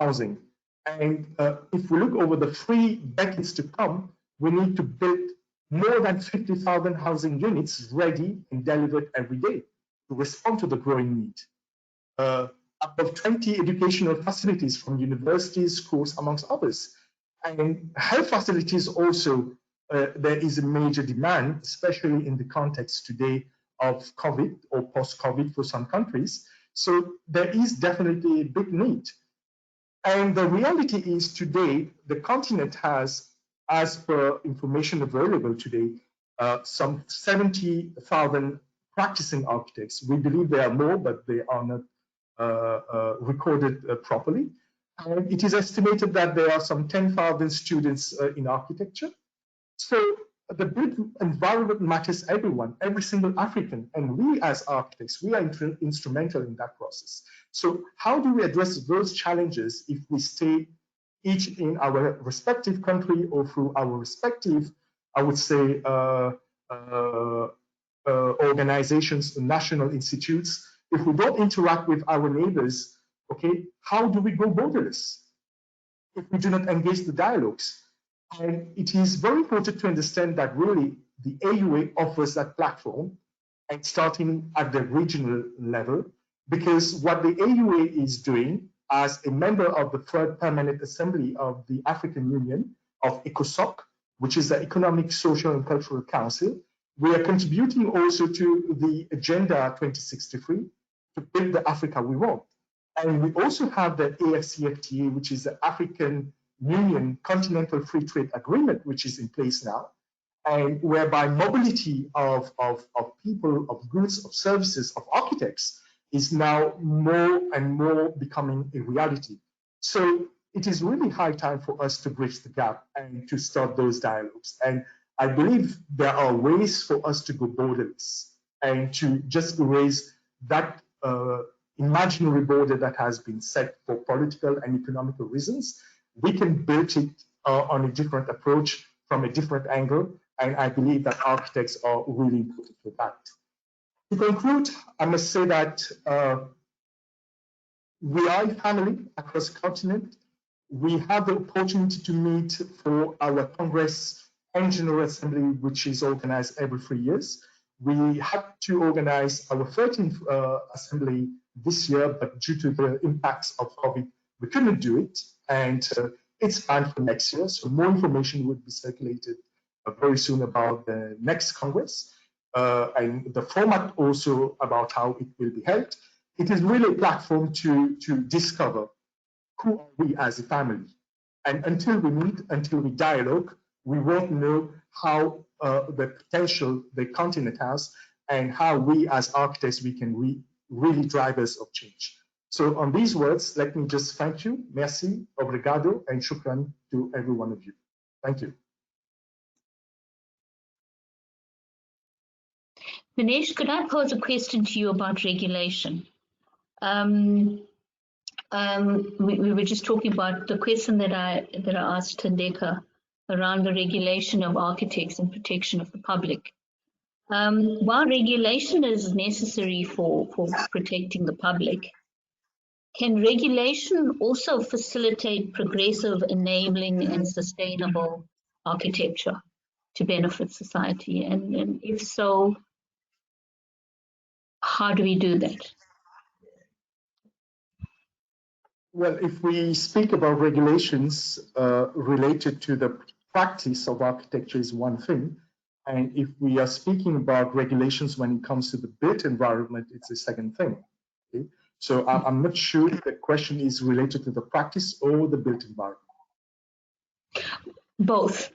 housing. And if we look over the 3 decades to come, we need to build more than 50,000 housing units ready and delivered every day to respond to the growing need. Above 20 educational facilities from universities, schools, amongst others. And health facilities also, there is a major demand, especially in the context today of COVID or post-COVID for some countries. So there is definitely a big need. And the reality is today, the continent has, as per information available today, some 70,000 practicing architects. We believe there are more, but they are not recorded properly. And it is estimated that there are some 10,000 students in architecture. So the built environment matters everyone, every single African, and we as architects, we are instrumental in that process. So how do we address those challenges if we stay each in our respective country or through our respective, I would say, organizations, national institutes? If we don't interact with our neighbors, okay, how do we go borderless if we do not engage the dialogues? And it is very important to understand that really the AUA offers that platform, and starting at the regional level, because what the AUA is doing as a member of the Third Permanent Assembly of the African Union, of ECOSOC, which is the Economic, Social and Cultural Council. We are contributing also to the Agenda 2063 to build the Africa we want. And we also have the AFCFTA, which is the African Union Continental Free Trade Agreement, which is in place now, and whereby mobility of people, of goods, of services, of architects is now more and more becoming a reality. So it is really high time for us to bridge the gap and to start those dialogues. And I believe there are ways for us to go borderless and to just erase that imaginary border that has been set for political and economical reasons. We can build it on a different approach from a different angle, and I believe that architects are really important for that. To conclude, I must say that we are a family across the continent. We have the opportunity to meet for our Congress and General Assembly, which is organized every 3 years. We had to organize our 13th assembly this year, but due to the impacts of COVID, we couldn't do it. And it's planned for next year. So more information will be circulated very soon about the next Congress and the format also about how it will be held. It is really a platform to discover who are we as a family. And until we meet, until we dialogue, we won't know how the potential the continent has and how we as architects, we can really drivers of change. So on these words, let me just thank you. Merci, obrigado, and shukran to every one of you. Thank you. Dinesh, could I pose a question to you about regulation? We were just talking about the question that I asked Tande around the regulation of architects and protection of the public. While regulation is necessary for protecting the public, can regulation also facilitate progressive, enabling, and sustainable architecture to benefit society? And if so, how do we do that? Well, if we speak about regulations related to the practice of architecture is one thing. And if we are speaking about regulations when it comes to the built environment, it's a second thing. Okay? So I'm not sure if the question is related to the practice or the built environment. Both.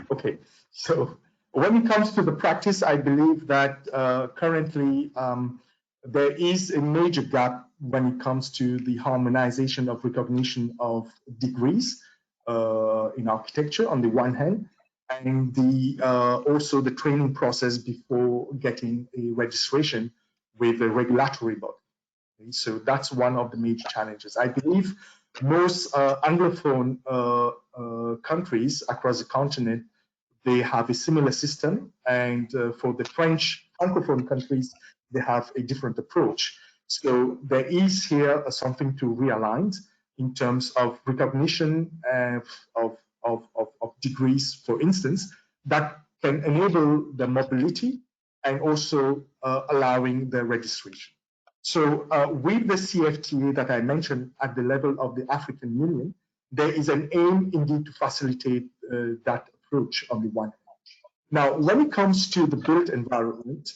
Okay, so when it comes to the practice, I believe that currently there is a major gap when it comes to the harmonization of recognition of degrees in architecture on the one hand, and also the training process before getting a registration with a regulatory body. Okay, so that's one of the major challenges. I believe most Anglophone countries across the continent, they have a similar system, and for the French Francophone countries, they have a different approach. So there is here something to realign in terms of recognition of degrees, for instance, that can enable the mobility and also allowing the registration. So with the CFTA that I mentioned at the level of the African Union, there is an aim indeed to facilitate that approach on the one hand. Now, when it comes to the built environment,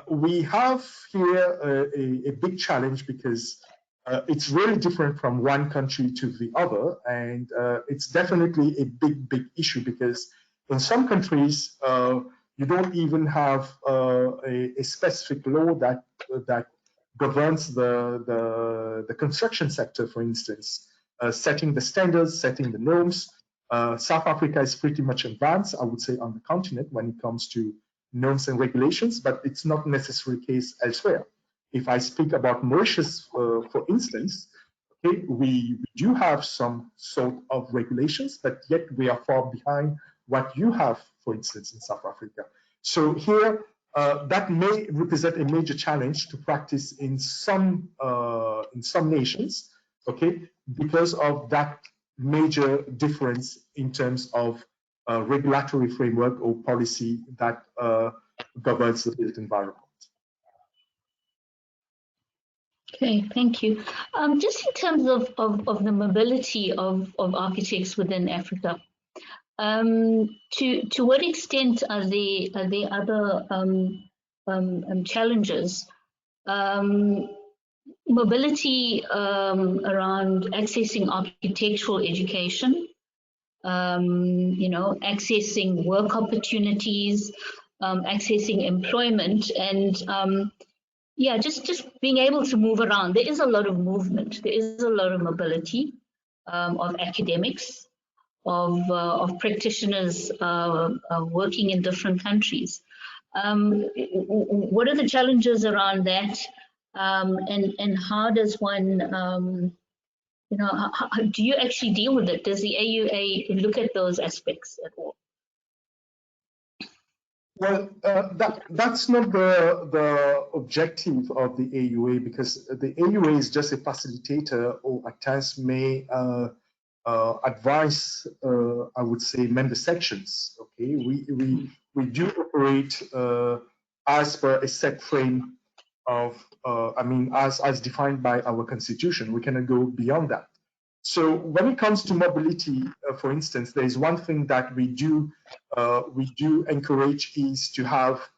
we have here a big challenge because it's really different from one country to the other. And it's definitely a big issue because in some countries, you don't even have a specific law that governs the construction sector, for instance, setting the standards, setting the norms. South Africa is pretty much advanced, I would say, on the continent when it comes to norms and regulations, but it's not necessarily the case elsewhere. If I speak about Mauritius, for instance, okay, we do have some sort of regulations, but yet we are far behind what you have, for instance, in South Africa. So here, that may represent a major challenge to practice in some nations, okay, because of that major difference in terms of regulatory framework or policy that governs the built environment. Okay, thank you. Just in terms of the mobility of architects within Africa, To what extent are there other challenges? Mobility around accessing architectural education, accessing work opportunities, accessing employment, and just being able to move around. There is a lot of movement. There is a lot of mobility of academics, of practitioners working in different countries. What are the challenges around that, and how does one, how do you actually deal with it? Does the AUA look at those aspects at all? Well, that's not the objective of the AUA, because the AUA is just a facilitator, or at times may advise, I would say, member sections. Okay, we do operate as per a set frame of, as defined by our constitution. We cannot go beyond that. So when it comes to mobility, for instance, there is one thing that we do encourage is to have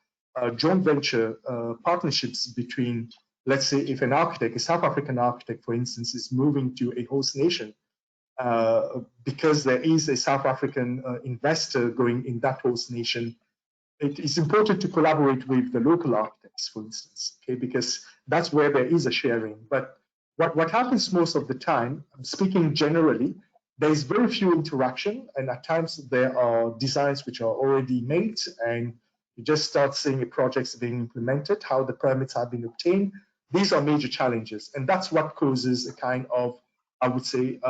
joint venture partnerships between, let's say, if an architect, a South African architect, for instance, is moving to a host nation, because there is a South African investor going in that host nation, it is important to collaborate with the local architects, for instance, okay, because that's where there is a sharing. But what happens most of the time, speaking generally, there is very few interaction, and at times there are designs which are already made, and you just start seeing projects being implemented, how the permits have been obtained. These are major challenges, and that's what causes a kind of, I would say,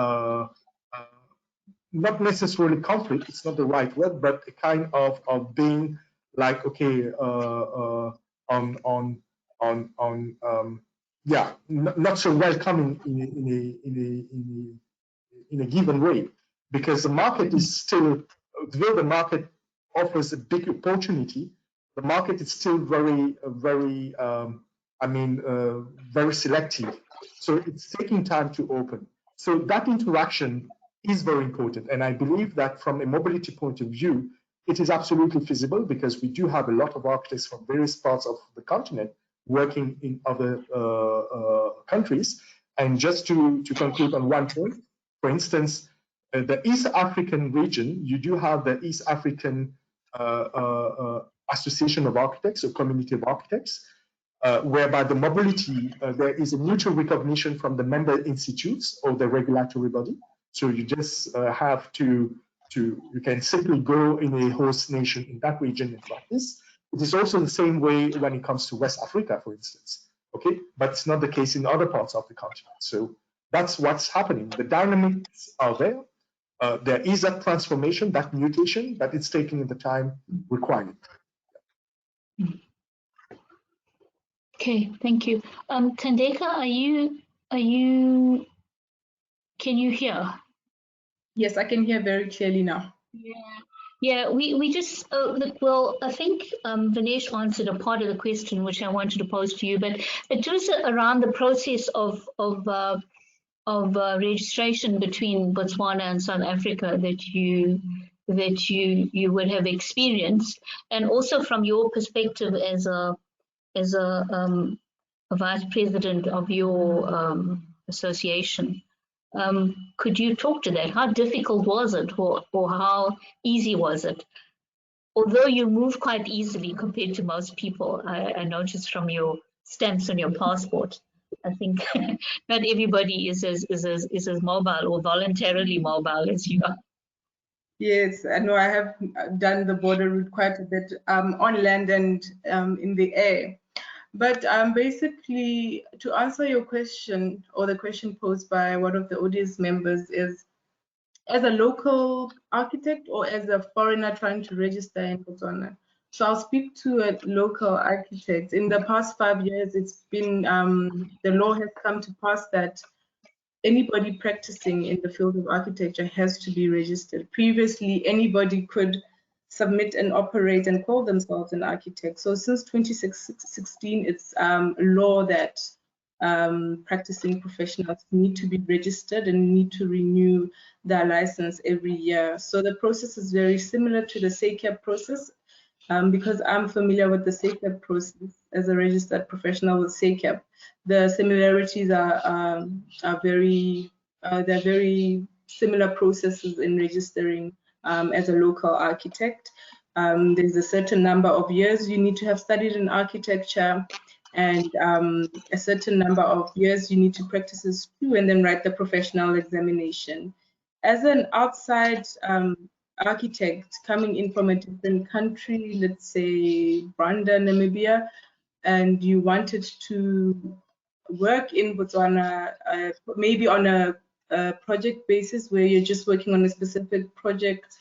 not necessarily conflict, it's not the right word, but a kind of being like, okay, not so welcoming in a given way, because the market is still, though the market offers a big opportunity, the market is still very selective. So it's taking time to open. So that interaction is very important, and I believe that from a mobility point of view, it is absolutely feasible, because we do have a lot of architects from various parts of the continent working in other countries. And just to conclude on one point, for instance, the East African region, you do have the East African Association of Architects, or Community of Architects, whereby the mobility, there is a mutual recognition from the member institutes or the regulatory body. So you just have you can simply go in a host nation in that region and practice. It is also the same way when it comes to West Africa, for instance, okay? But it's not the case in other parts of the continent. So that's what's happening. The dynamics are there. There is that transformation, that mutation, but it's taking the time required. Okay, thank you. Tandeka, can you hear? Yes, I can hear very clearly now. Yeah, we just, well, I think Vinesh answered a part of the question which I wanted to pose to you, but it was around the process of registration between Botswana and South Africa that you would have experienced, and also from your perspective as a vice president of your association. Could you talk to that? How difficult was it, or how easy was it? Although you move quite easily compared to most people, I noticed from your stamps on your passport. I think not everybody is as mobile or voluntarily mobile as you are. Yes, I know I have done the border route quite a bit on land and in the air. But basically, to answer your question, or the question posed by one of the audience members, is as a local architect or as a foreigner trying to register in Botswana. So I'll speak to a local architect. In the past 5 years, it's been, the law has come to pass that anybody practicing in the field of architecture has to be registered. Previously, anybody could submit and operate and call themselves an architect. So since 2016, it's a law that practicing professionals need to be registered and need to renew their license every year. So the process is very similar to the SAIA process. Because I'm familiar with the SAIA process as a registered professional with SAIA, the similarities are very they're very similar processes in registering as a local architect. There's a certain number of years you need to have studied in architecture, and a certain number of years you need to practice as too, and then write the professional examination. As an outside architect coming in from a different country, let's say Rwanda, Namibia, and you wanted to work in Botswana, maybe on a project basis where you're just working on a specific project,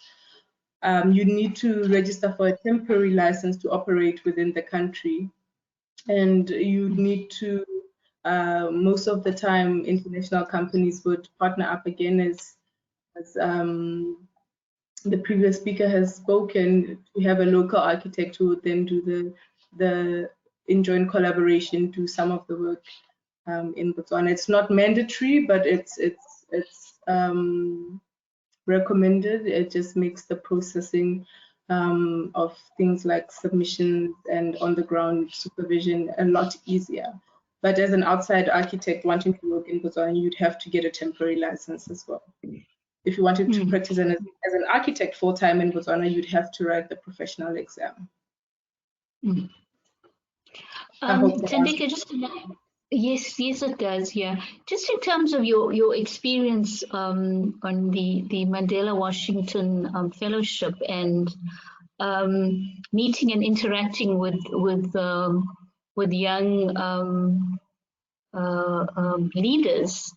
you need to register for a temporary license to operate within the country. And you need to, most of the time, international companies would partner up again as the previous speaker has spoken, we have a local architect who would then do the in joint collaboration, do some of the work in Botswana. It's not mandatory, but it's recommended. It just makes the processing of things like submissions and on the ground supervision a lot easier. But as an outside architect wanting to work in Botswana, you'd have to get a temporary license as well. If you wanted to practice as an architect full-time in Botswana, you'd have to write the professional exam. Tande, yes, it does. Yeah, just in terms of your experience on the Mandela Washington Fellowship and meeting and interacting with young leaders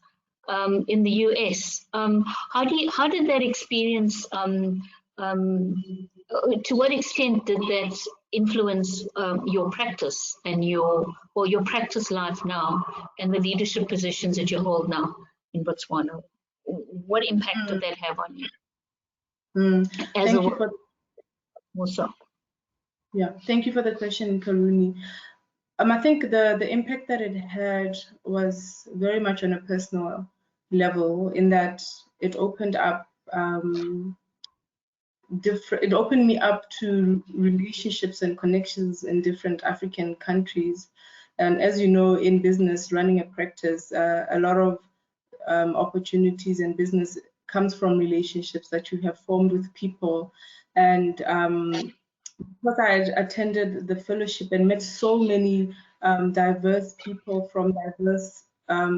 in the US. How did that experience? To what extent did that influence your practice and your practice life now and the leadership positions that you hold now in Botswana? What impact did that have on you? Thank you for the question, Karuni. I think the impact that it had was very much on a personal level, in that it opened up it opened me up to relationships and connections in different African countries. And as you know, in business, running a practice, a lot of opportunities in business comes from relationships that you have formed with people. And because I attended the fellowship and met so many diverse people from diverse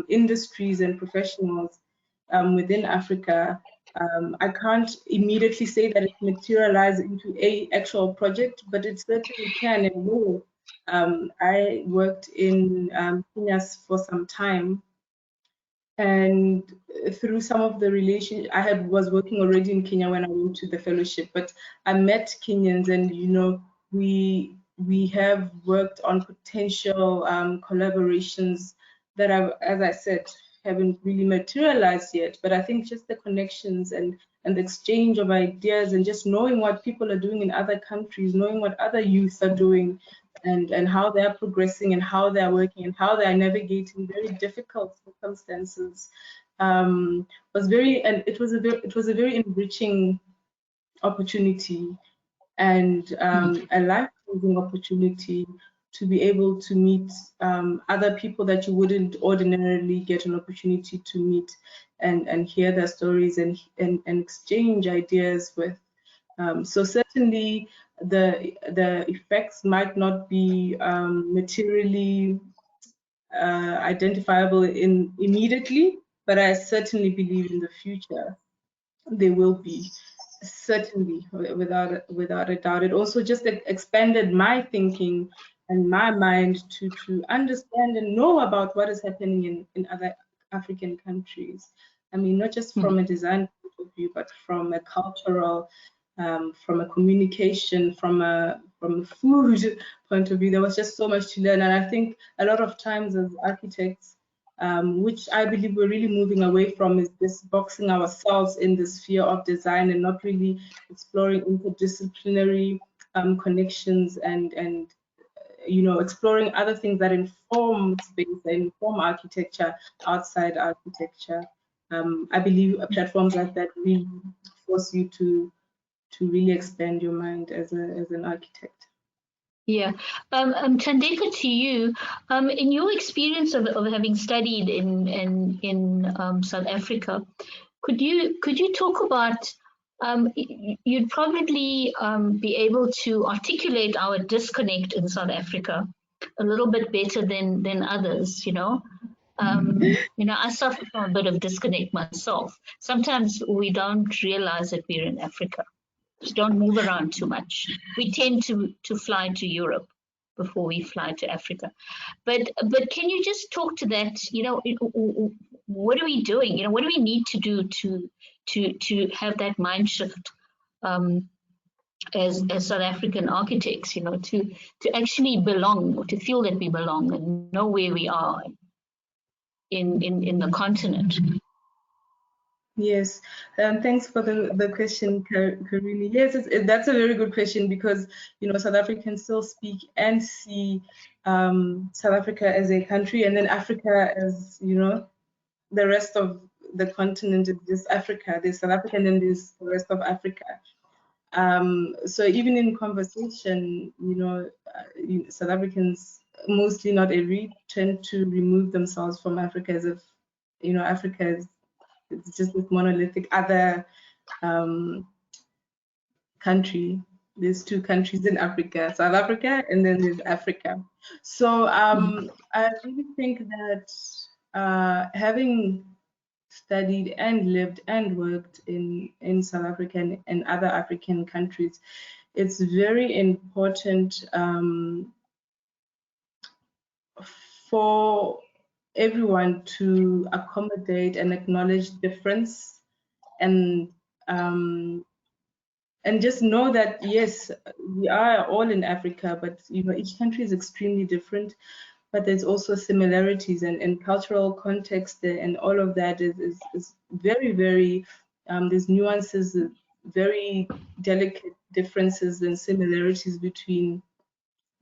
industries and professionals within Africa, I can't immediately say that it materialized into a actual project, but it certainly can and will. I worked in Kenya for some time, and through some of the relations, was working already in Kenya when I went to the fellowship, but I met Kenyans, and we have worked on potential collaborations that have, as I said, haven't really materialized yet. But I think just the connections and the exchange of ideas, and just knowing what people are doing in other countries, knowing what other youth are doing, and how they're progressing and how they're working and how they're navigating very difficult circumstances was it was a very enriching opportunity, and a life-changing opportunity to be able to meet other people that you wouldn't ordinarily get an opportunity to meet, and hear their stories and exchange ideas with. So certainly the effects might not be materially identifiable immediately, but I certainly believe in the future they will be, certainly, without a doubt. It also just expanded my thinking and my mind to understand and know about what is happening in other African countries. I mean, not just from a design point of view, but from a cultural, from a communication, from a food point of view. There was just so much to learn, and I think a lot of times as architects, which I believe we're really moving away from, is just boxing ourselves in the sphere of design and not really exploring interdisciplinary connections and exploring other things that inform space and inform architecture outside architecture. I believe platforms like that really force you to really expand your mind as an architect. Yeah, Tandeka, to you, in your experience of having studied in South Africa, could you talk about you'd probably be able to articulate our disconnect in South Africa a little bit better than others, you know. I suffer from a bit of disconnect myself. Sometimes we don't realize that we're in Africa. Just don't move around too much. We tend to fly to Europe before we fly to Africa. But can you just talk to that? What are we doing? What do we need to do to have that mind shift as South African architects? To actually belong, or to feel that we belong and know where we are in the continent. Yes, thanks for the question, Karuni. Yes, that's a very good question, because South Africans still speak and see South Africa as a country, and then Africa as the rest of the continent is just Africa. There's South Africa and then there's the rest of Africa. So even in conversation, South Africans, mostly not every, tend to remove themselves from Africa as if Africa is it's just this monolithic other country. There's two countries in Africa, South Africa and then there's Africa. So I really think that having studied and lived and worked in South Africa and other African countries, it's very important for everyone to accommodate and acknowledge difference, and just know that yes, we are all in Africa, but each country is extremely different, but there's also similarities and cultural context there, and all of that is very, very there's nuances, very delicate differences and similarities between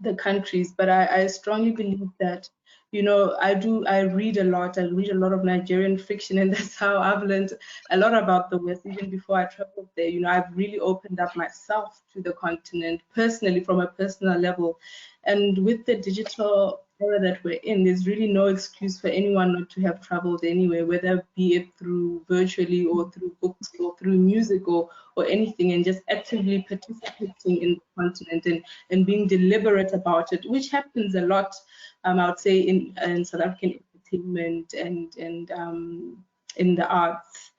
the countries. But I strongly believe that I read a lot. I read a lot of Nigerian fiction, and that's how I've learned a lot about the West. Even before I traveled there, I've really opened up myself to the continent personally, from a personal level. And with the digital era that we're in, there's really no excuse for anyone not to have traveled anywhere, whether be it through virtually or through books or through music or anything, and just actively participating in the continent and being deliberate about it, which happens a lot, I would say, in South African entertainment and in the arts.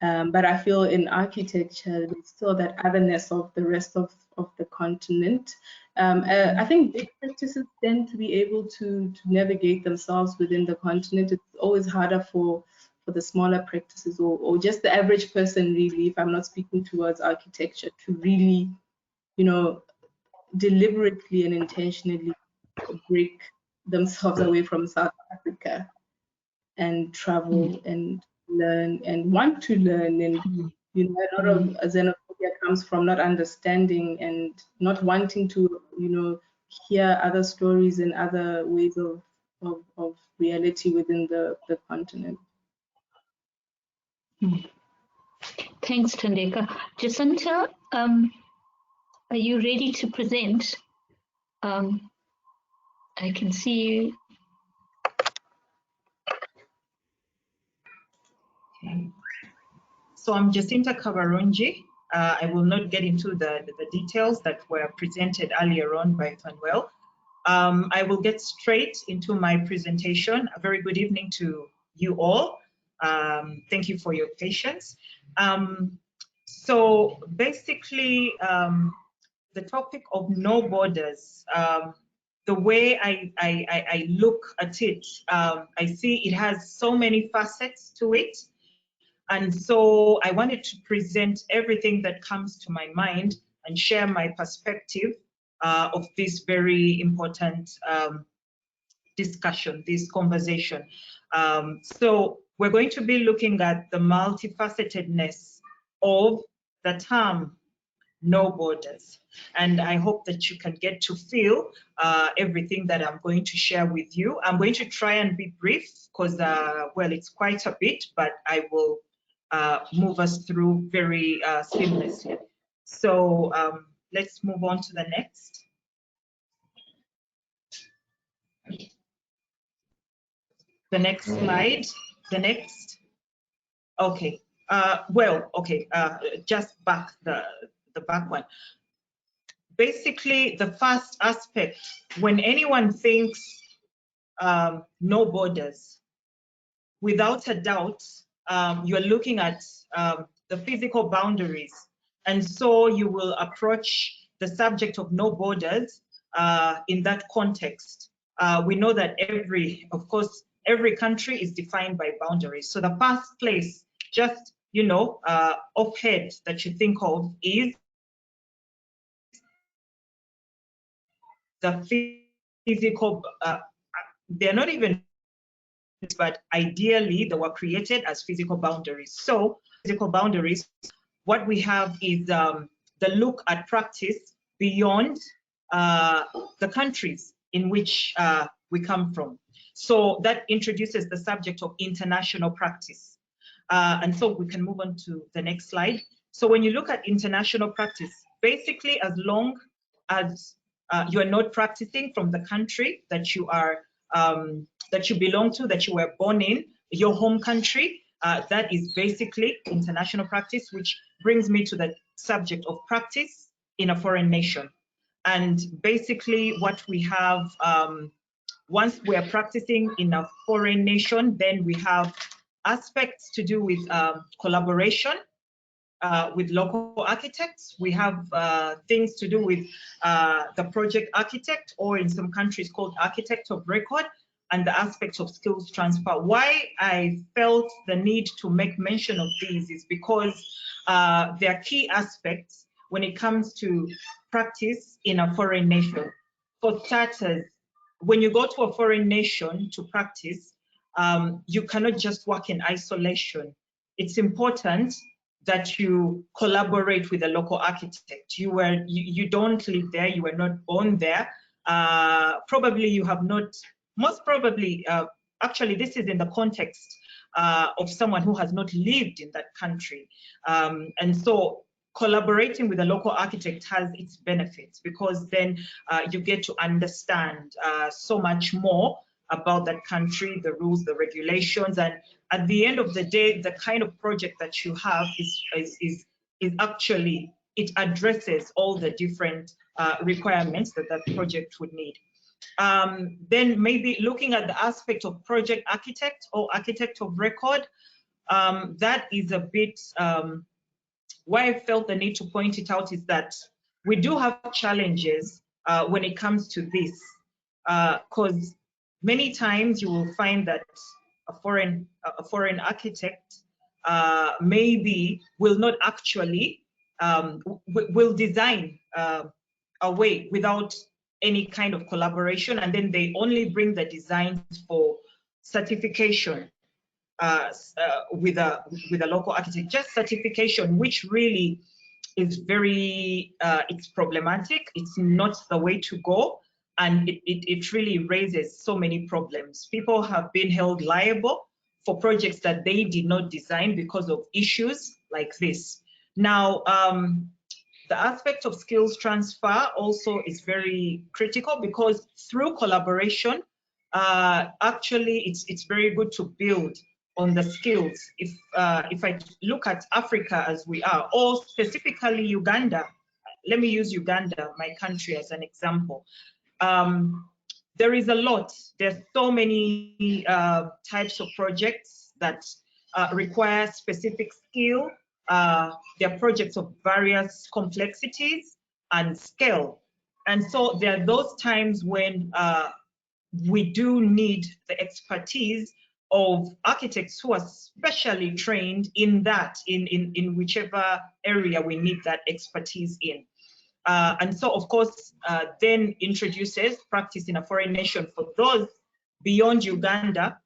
But I feel in architecture, there's still that otherness of the rest of the continent. I think big practices tend to be able to navigate themselves within the continent. It's always harder for the smaller practices or just the average person, really, if I'm not speaking towards architecture, to really, deliberately and intentionally break themselves away from South Africa and travel and learn and want to learn. And a lot of xenophobia comes from not understanding and not wanting to hear other stories and other ways of reality within the continent. Thanks, Tandeka. Jacinta, are you ready to present? I can see you. Okay. So I'm Jacinta Kabarungi. I will not get into the details that were presented earlier on by Fanuel. I will get straight into my presentation. A very good evening to you all. Thank you for your patience. So basically, the topic of no borders, the way I look at it, I see it has so many facets to it. And so I wanted to present everything that comes to my mind and share my perspective of this very important discussion, this conversation. So we're going to be looking at the multifacetedness of the term no borders. And I hope that you can get to feel everything that I'm going to share with you. I'm going to try and be brief because, well, it's quite a bit, but I will move us through very seamlessly. So let's move on to the next. The next slide, the next. Okay, well, okay, just back the back one. Basically, the first aspect, when anyone thinks no borders, without a doubt, you're looking at the physical boundaries. And so you will approach the subject of no borders in that context. We know that of course, every country is defined by boundaries. So the first place, just, you know, offhead that you think of is the physical, they're not even, but ideally they were created as physical boundaries. So physical boundaries, what we have is the look at practice beyond the countries in which we come from. So that introduces the subject of international practice. And so we can move on to the next slide. So when you look at international practice, basically as long as you are not practicing from the country that you are that you belong to, that you were born in, your home country, that is basically international practice, which brings me to the subject of practice in a foreign nation. And basically what we have, once we are practicing in a foreign nation, then we have aspects to do with collaboration with local architects. We have things to do with the project architect, or in some countries called architect of record, and the aspects of skills transfer. Why I felt the need to make mention of these is because they are key aspects when it comes to practice in a foreign nation. For starters, when you go to a foreign nation to practice, you cannot just work in isolation. It's important that you collaborate with a local architect. You don't live there, you were not born there. Probably you have not, most probably, actually this is in the context of someone who has not lived in that country. And so collaborating with a local architect has its benefits, because then you get to understand so much more about that country, the rules, the regulations, and at the end of the day, the kind of project that you have is actually, it addresses all the different requirements that that project would need. Then maybe looking at the aspect of project architect or architect of record, that is a bit, why I felt the need to point it out is that we do have challenges when it comes to this, because many times you will find that a foreign architect maybe will not actually, will design a way without any kind of collaboration, and then they only bring the designs for certification with a local architect, just certification, which really is very, it's problematic. It's not the way to go. And it really raises so many problems. People have been held liable for projects that they did not design because of issues like this. Now, the aspect of skills transfer also is very critical, because through collaboration, actually it's very good to build on the skills. If I look at Africa as we are, or specifically Uganda, let me use Uganda, my country, as an example. There is a lot. There's so many types of projects that require specific skill. There are projects of various complexities and scale. And so there are those times when we do need the expertise of architects who are specially trained in that, in whichever area we need that expertise in. And so, of course, then introduces practice in a foreign nation for those beyond Uganda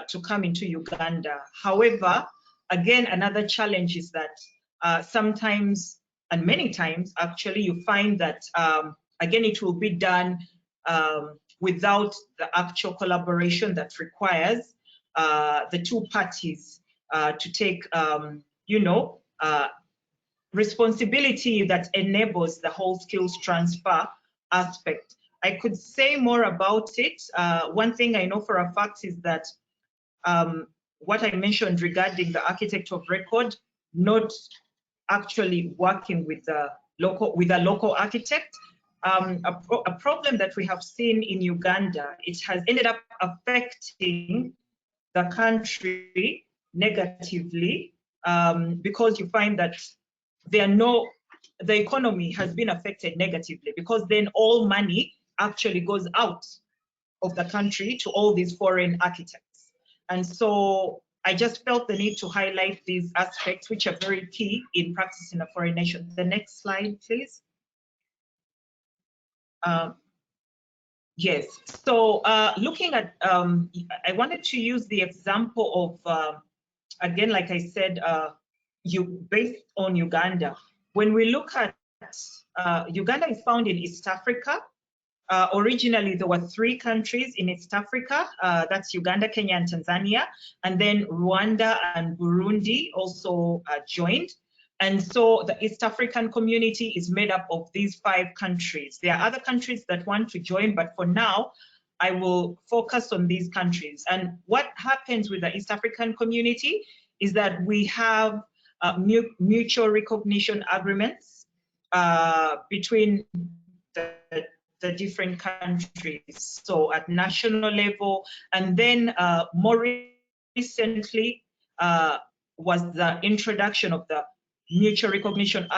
to come into Uganda. However, again, another challenge is that sometimes and many times actually you find that again it will be done without the actual collaboration that requires the two parties to take responsibility that enables the whole skills transfer aspect. I could say more about it. One thing I know for a fact is that what I mentioned regarding the architect of record, not actually working with a local architect. A problem that we have seen in Uganda, it has ended up affecting the country negatively because you find that the economy has been affected negatively, because then all money actually goes out of the country to all these foreign architects. And so I just felt the need to highlight these aspects, which are very key in practice in a foreign nation. The next slide, please. Yes, so looking at, I wanted to use the example of, again, like I said, based on Uganda. When we look at, Uganda is found in East Africa. Originally, there were 3 countries in East Africa. That's Uganda, Kenya, and Tanzania. And then Rwanda and Burundi also joined. And so the East African community is made up of these 5 countries. There are other countries that want to join, but for now, I will focus on these countries. And what happens with the East African community is that we have mutual recognition agreements between the different countries, so at national level. And then more recently was the introduction of the mutual recognition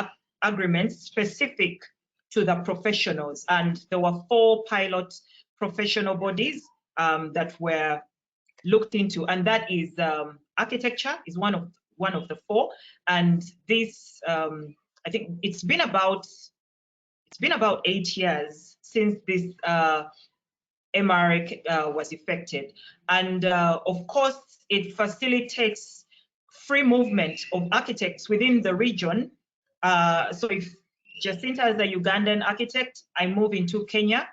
agreements specific to the professionals. And there were 4 pilot professional bodies that were looked into, and that is architecture is one of the 4. And this, I think it's been about 8 years since this MRA was effected. And of course, it facilitates free movement of architects within the region. So if Jacinta is a Ugandan architect, I move into Kenya,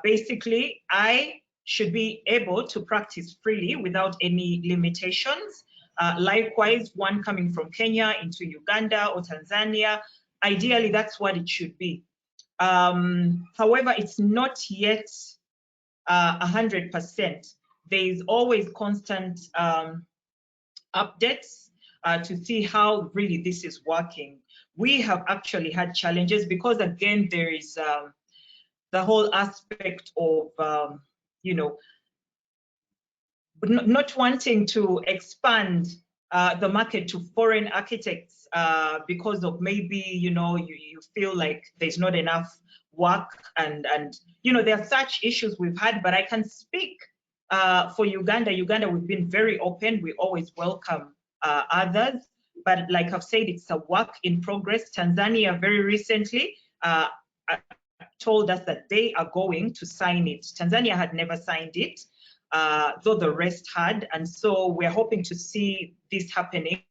basically I should be able to practice freely without any limitations. Likewise, one coming from Kenya into Uganda or Tanzania, ideally that's what it should be. However, it's not yet 100%. There is always constant updates to see how really this is working. We have actually had challenges because, again, there is the whole aspect of, not wanting to expand the market to foreign architects because of maybe, you feel like there's not enough work, and there are such issues we've had. But I can speak for Uganda. Uganda, we've been very open. We always welcome others. But like I've said, it's a work in progress. Tanzania very recently told us that they are going to sign it. Tanzania had never signed it, though the rest had. And so we're hoping to see this happening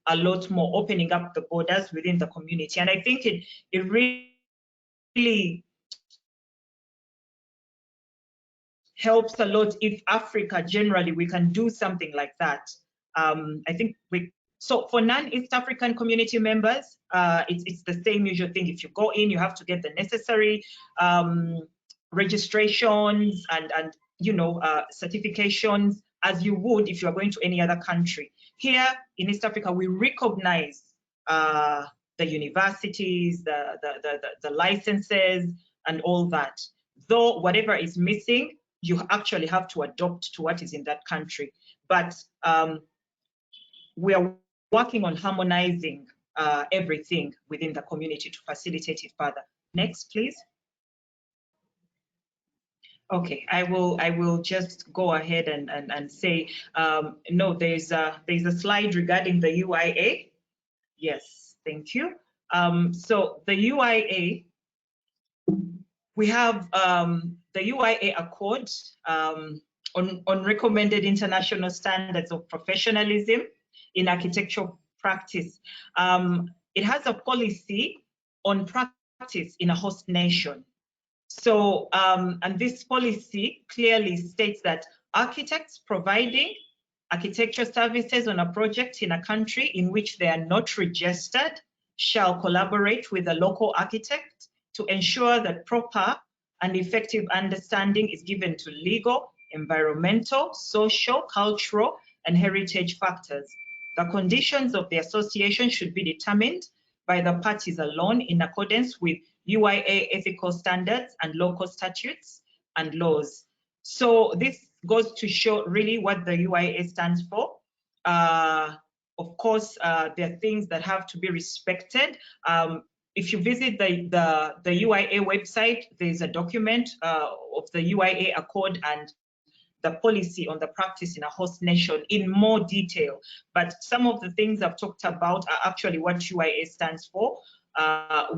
a lot more, opening up the borders within the community. And I think it really helps a lot if Africa generally, we can do something like that. I think so for non-East African community members, it's the same usual thing. If you go in, you have to get the necessary registrations and certifications as you would if you are going to any other country. Here in East Africa, we recognize the universities, the licenses, and all that. Though whatever is missing, you actually have to adopt to what is in that country. But we are working on harmonizing everything within the community to facilitate it further. Next, please. Okay, I will just go ahead and say, no, there's a slide regarding the UIA. Yes, thank you. So the UIA, we have the UIA Accord on recommended international standards of professionalism in architectural practice. it has a policy on practice in a host nation. So, and this policy clearly states that architects providing architecture services on a project in a country in which they are not registered shall collaborate with a local architect to ensure that proper and effective understanding is given to legal, environmental, social, cultural, and heritage factors. The conditions of the association should be determined by the parties alone in accordance with UIA ethical standards and local statutes and laws. So this goes to show really what the UIA stands for. Of course, there are things that have to be respected. If you visit the UIA website, there's a document of the UIA Accord and the policy on the practice in a host nation in more detail. But some of the things I've talked about are actually what UIA stands for,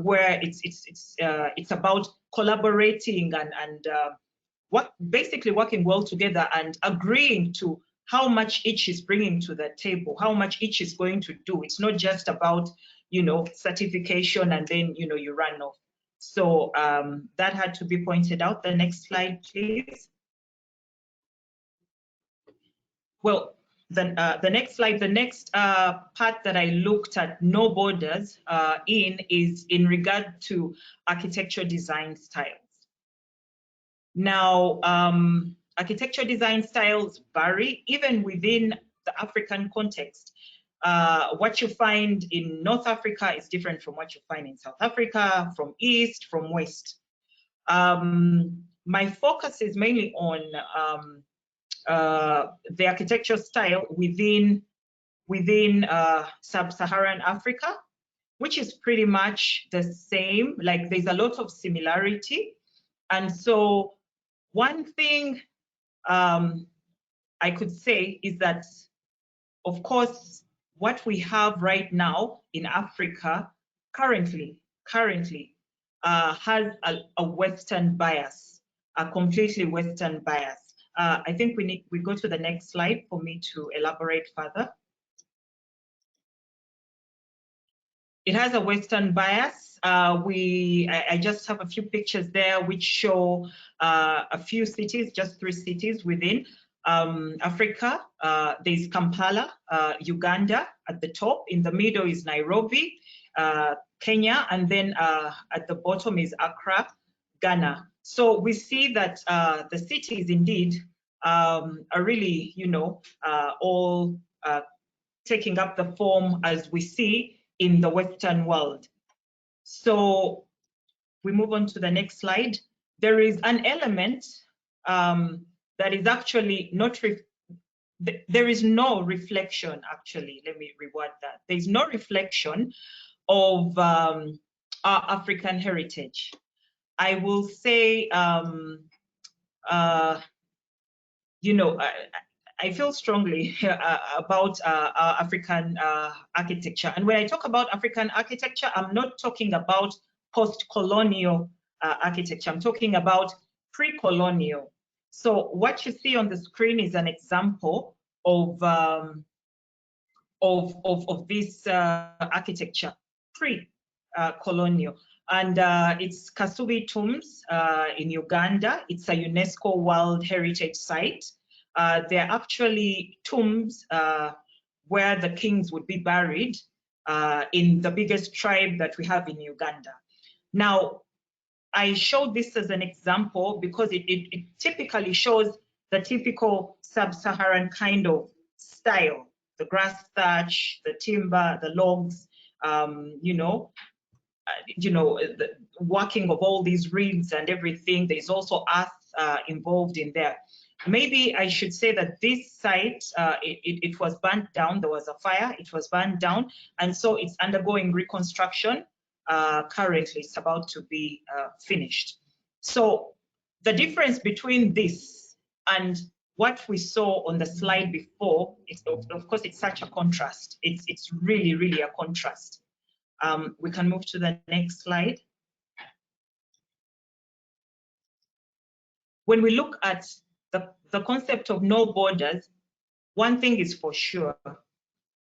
where it's about collaborating and basically working well together and agreeing to how much each is bringing to the table, how much each is going to do. It's not just about, certification and then, you run off. So that had to be pointed out. The next slide, please. Well, the next slide, the next part that I looked at no borders is in regard to architecture design styles. Now, architecture design styles vary even within the African context. What you find in North Africa is different from what you find in South Africa, from East, from West. My focus is mainly on the architecture style within sub-Saharan Africa, which is pretty much the same. Like there's a lot of similarity. And so one thing I could say is that, of course, what we have right now in Africa currently has a Western bias, a completely Western bias. I think we go to the next slide for me to elaborate further. It has a Western bias. I just have a few pictures there which show a few cities, just 3 cities within Africa. There's Kampala, Uganda at the top. In the middle is Nairobi, Kenya, and then at the bottom is Accra, Ghana. So we see that the cities indeed are really, all taking up the form as we see in the Western world. So we move on to the next slide. There is an element that is actually not, there is no reflection, actually, let me reword that. There's no reflection of our African heritage. I will say, I feel strongly about African architecture. And when I talk about African architecture, I'm not talking about post-colonial architecture. I'm talking about pre-colonial. So what you see on the screen is an example of this architecture, pre-colonial. And it's Kasubi tombs in Uganda. It's a UNESCO World Heritage Site. They're actually tombs where the kings would be buried in the biggest tribe that we have in Uganda. Now, I showed this as an example because it typically shows the typical sub-Saharan kind of style, the grass thatch, the timber, the logs, the working of all these reeds and everything. There's also earth involved in there. Maybe I should say that this site, it was burnt down. There was a fire, it was burnt down. And so it's undergoing reconstruction. Currently, it's about to be finished. So the difference between this and what we saw on the slide before, of course, it's such a contrast. It's really, really a contrast. We can move to the next slide. When we look at the concept of no borders, one thing is for sure.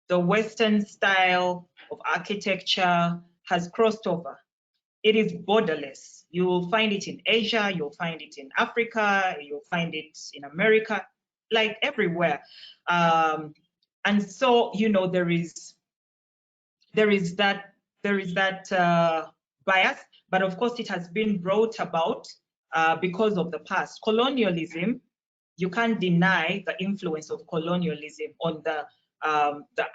the Western style of architecture has crossed over. It is borderless. You will find it in Asia, you'll find it in Africa, you'll find it in America, like everywhere. And so, you know, there is that bias, but of course it has been brought about because of the past. Colonialism, you can't deny the influence of colonialism on the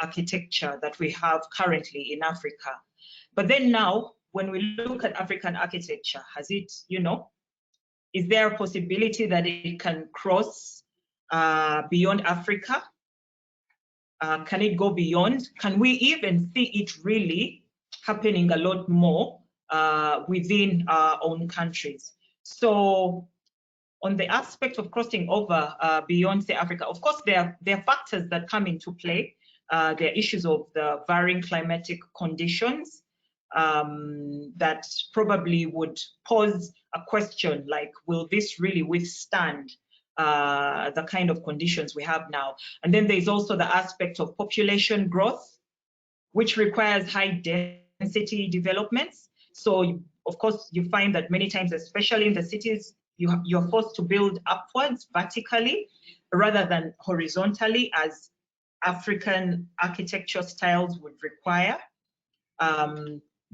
architecture that we have currently in Africa. But then now, when we look at African architecture, has it, you know, is there a possibility that it can cross beyond Africa? Can it go beyond? Can we even see it really happening a lot more within our own countries? So on the aspect of crossing over beyond, say, Africa, of course, there are factors that come into play. There are issues of the varying climatic conditions that probably would pose a question like, will this really withstand the kind of conditions we have now? And then there's also the aspect of population growth, which requires high density developments. So of course, you find that many times, especially in the cities, you're forced to build upwards vertically rather than horizontally, as African architecture styles would require.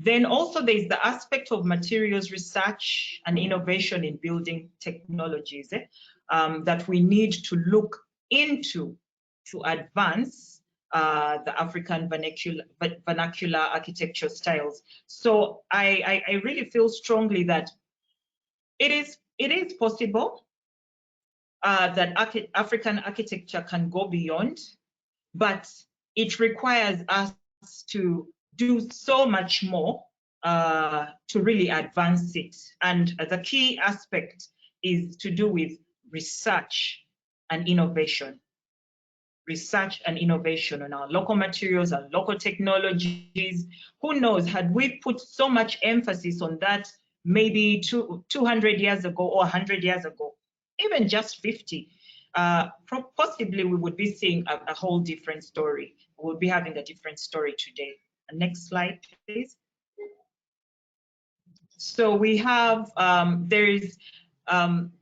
Then also there's the aspect of materials research and innovation in building technologies that we need to look into to advance the African vernacular architecture styles. So I really feel strongly that it is possible that African architecture can go beyond, but it requires us to do so much more to really advance it. And the key aspect is to do with research and innovation. Research and innovation on our local materials and local technologies. Who knows, had we put so much emphasis on that maybe 200 years ago or 100 years ago, even just 50, possibly we would be seeing a whole different story. We would be having a different story today. Next slide, please. So we have, there is an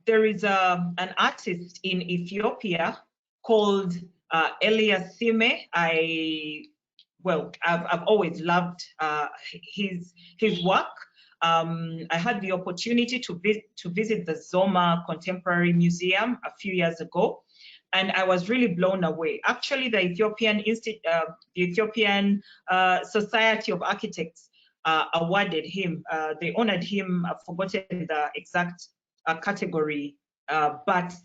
artist in Ethiopia called Elias Sime. I've always loved his work. I had the opportunity to visit the Zoma Contemporary Museum a few years ago, and I was really blown away. Actually, the Ethiopian Society of Architects awarded him. They honored him. I've forgotten the exact category, but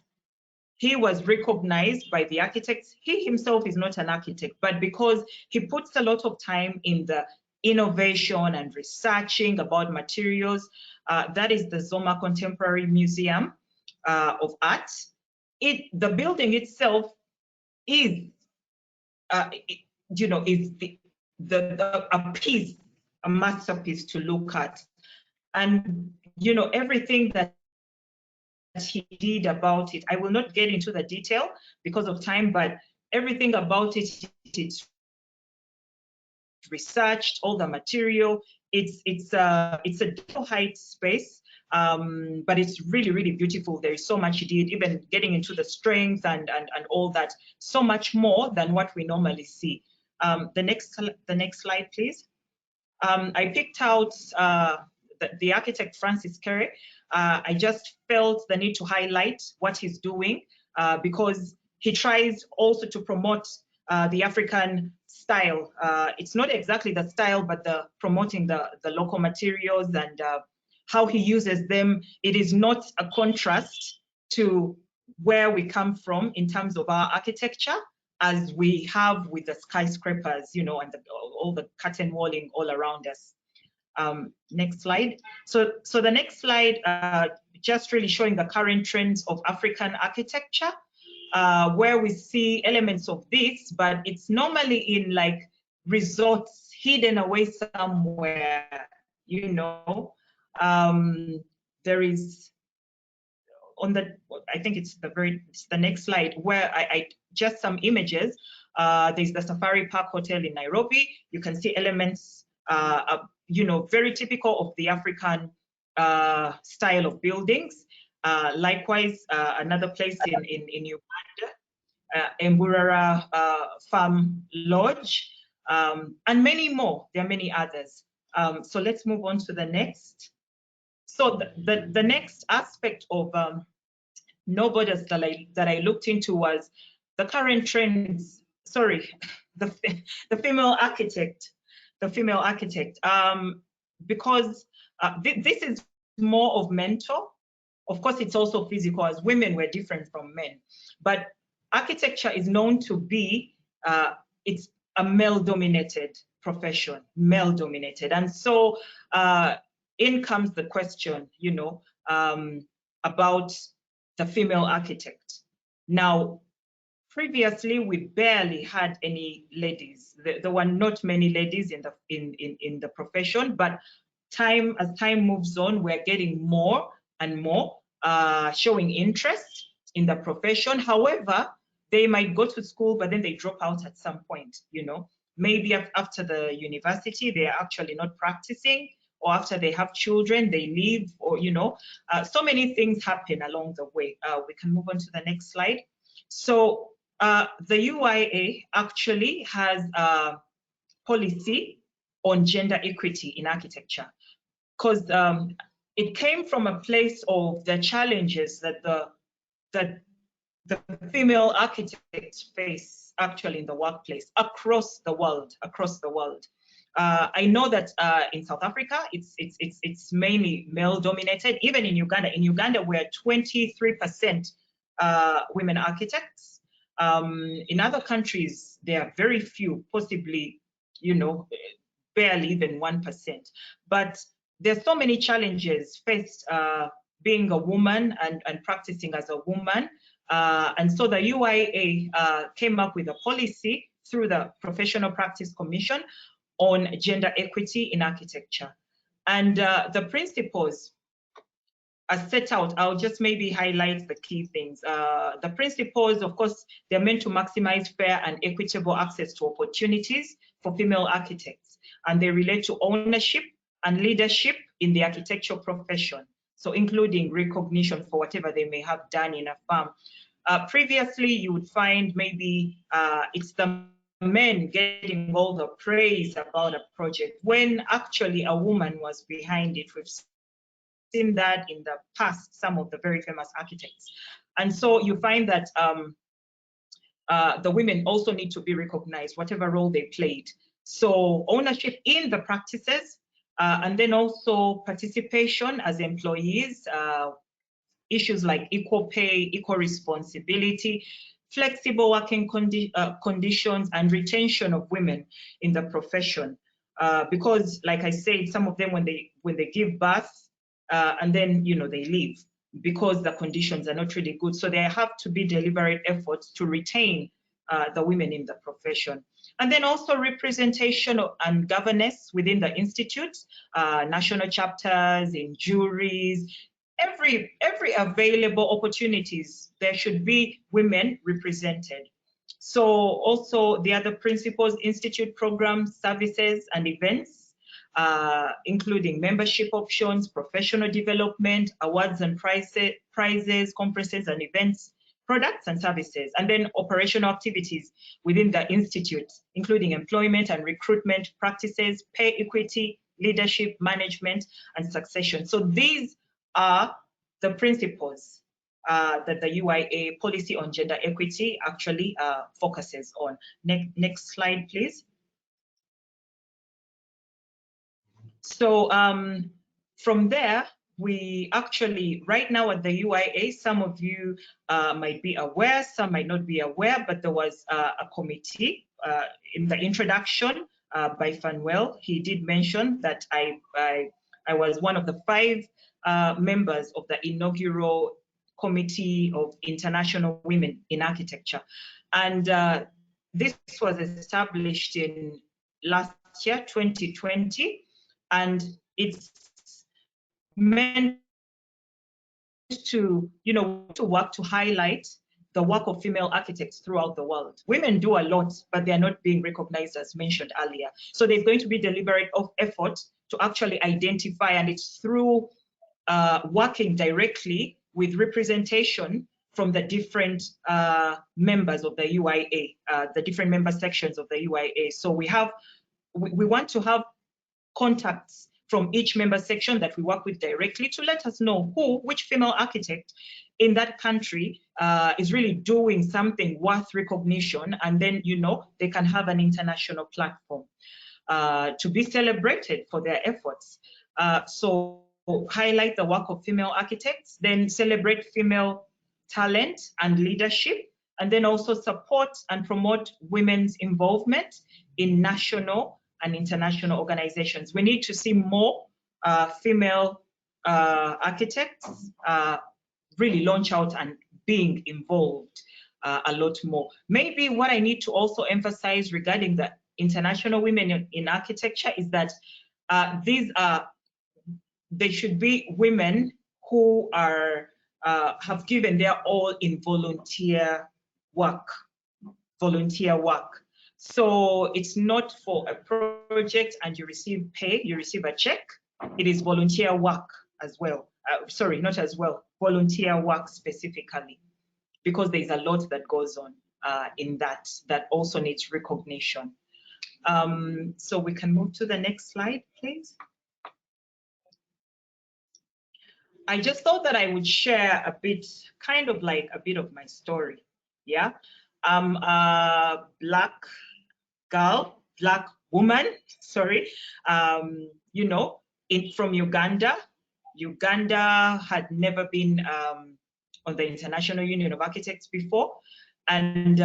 he was recognized by the architects. He himself is not an architect, but because he puts a lot of time in the innovation and researching about materials, that is the Zoma Contemporary Museum of Art. The building itself is, is a piece, a masterpiece to look at, and everything that he did about it. I will not get into the detail because of time, but everything about it, it's researched, all the material. It's a height space. But it's really, really beautiful. There is so much he did, even getting into the strength and all that, so much more than what we normally see. The next slide, please. I picked out the architect Francis Kere. I just felt the need to highlight what he's doing because he tries also to promote the African style. It's not exactly the style, but promoting the local materials and how he uses them. It is not a contrast to where we come from in terms of our architecture, as we have with the skyscrapers, and all the curtain walling all around us. Next slide. So the next slide, just really showing the current trends of African architecture, where we see elements of this, but it's normally in like resorts hidden away somewhere, There is, on the, I think it's the next slide, where I just some images. There's the Safari Park Hotel in Nairobi. You can see elements, you know, very typical of the African style of buildings. Likewise, another place in Uganda, Emburara Farm Lodge, and many more. There are many others. So let's move on to the next. So the next aspect of No Borders that I looked into was the current trends. Sorry, the female architect. The female architect. Because this is more of mental. Of course, it's also physical, as women were different from men. But architecture is known to be it's a male-dominated profession, male-dominated, and so in comes the question, you know, about the female architect. Now, previously, we barely had any ladies. There were not many ladies in the profession, but as time moves on, we're getting more and more showing interest in the profession. However, they might go to school, but then they drop out at some point, you know. Maybe after the university, they are actually not practicing, or after they have children, they leave, or, you know, so many things happen along the way. We can move on to the next slide. So the UIA actually has a policy on gender equity in architecture, because it came from a place of the challenges that the female architects face actually in the workplace across the world. I know that in South Africa, it's mainly male dominated. Even in Uganda, we're 23% women architects. In other countries, there are very few, possibly, you know, barely even 1%. But there's so many challenges faced being a woman and practicing as a woman. And so the UIA came up with a policy through the Professional Practice Commission on gender equity in architecture. And the principles are set out. I'll just maybe highlight the key things. The principles, of course, they're meant to maximize fair and equitable access to opportunities for female architects. And they relate to ownership and leadership in the architectural profession. So including recognition for whatever they may have done in a firm. Previously, you would find maybe it's the men getting all the praise about a project when actually a woman was behind it. We've seen that in the past, some of the very famous architects. And so you find that the women also need to be recognized, whatever role they played. So ownership in the practices, and then also participation as employees, issues like equal pay, equal responsibility, flexible working conditions, and retention of women in the profession. Because, like I said, some of them when they give birth and then, you know, they leave because the conditions are not really good. So there have to be deliberate efforts to retain the women in the profession. And then also representation and governance within the institute, national chapters, in juries, every available opportunities, there should be women represented. So also the other principles, institute programs, services, and events, including membership options, professional development, awards and prizes, conferences and events, products and services, and then operational activities within the institute, including employment and recruitment practices, pay equity, leadership, management, and succession. So these are the principles that the UIA policy on gender equity actually focuses on. Next slide, please. So from there, we actually, right now at the UIA, some of you might be aware, some might not be aware, but there was a committee in the introduction by Fanuel. He did mention that I was one of the 5 members of the inaugural Committee of International Women in Architecture. And this was established in last year, 2020, and it's meant to, to work to highlight the work of female architects throughout the world. Women do a lot, but they are not being recognized as mentioned earlier. So there's going to be deliberate effort to actually identify, and it's through working directly with representation from the different members of the UIA, the different member sections of the UIA. So we want to have contacts from each member section that we work with directly to let us know which female architect in that country is really doing something worth recognition, and then, they can have an international platform to be celebrated for their efforts. So highlight the work of female architects, then celebrate female talent and leadership, and then also support and promote women's involvement in national and international organizations. We need to see more female architects really launch out and being involved a lot more. Maybe what I need to also emphasize regarding the international women in architecture is that they should be women who are have given their all in volunteer work. So it's not for a project and you receive pay, you receive a check. It is volunteer work as well. Sorry, not as well, volunteer work specifically, because there's a lot that goes on in that also needs recognition. So we can move to the next slide, please. I just thought that I would share a bit, kind of like a bit of my story. Yeah, I'm a Black girl, Black woman, sorry, from Uganda. Uganda had never been on the International Union of Architects before, and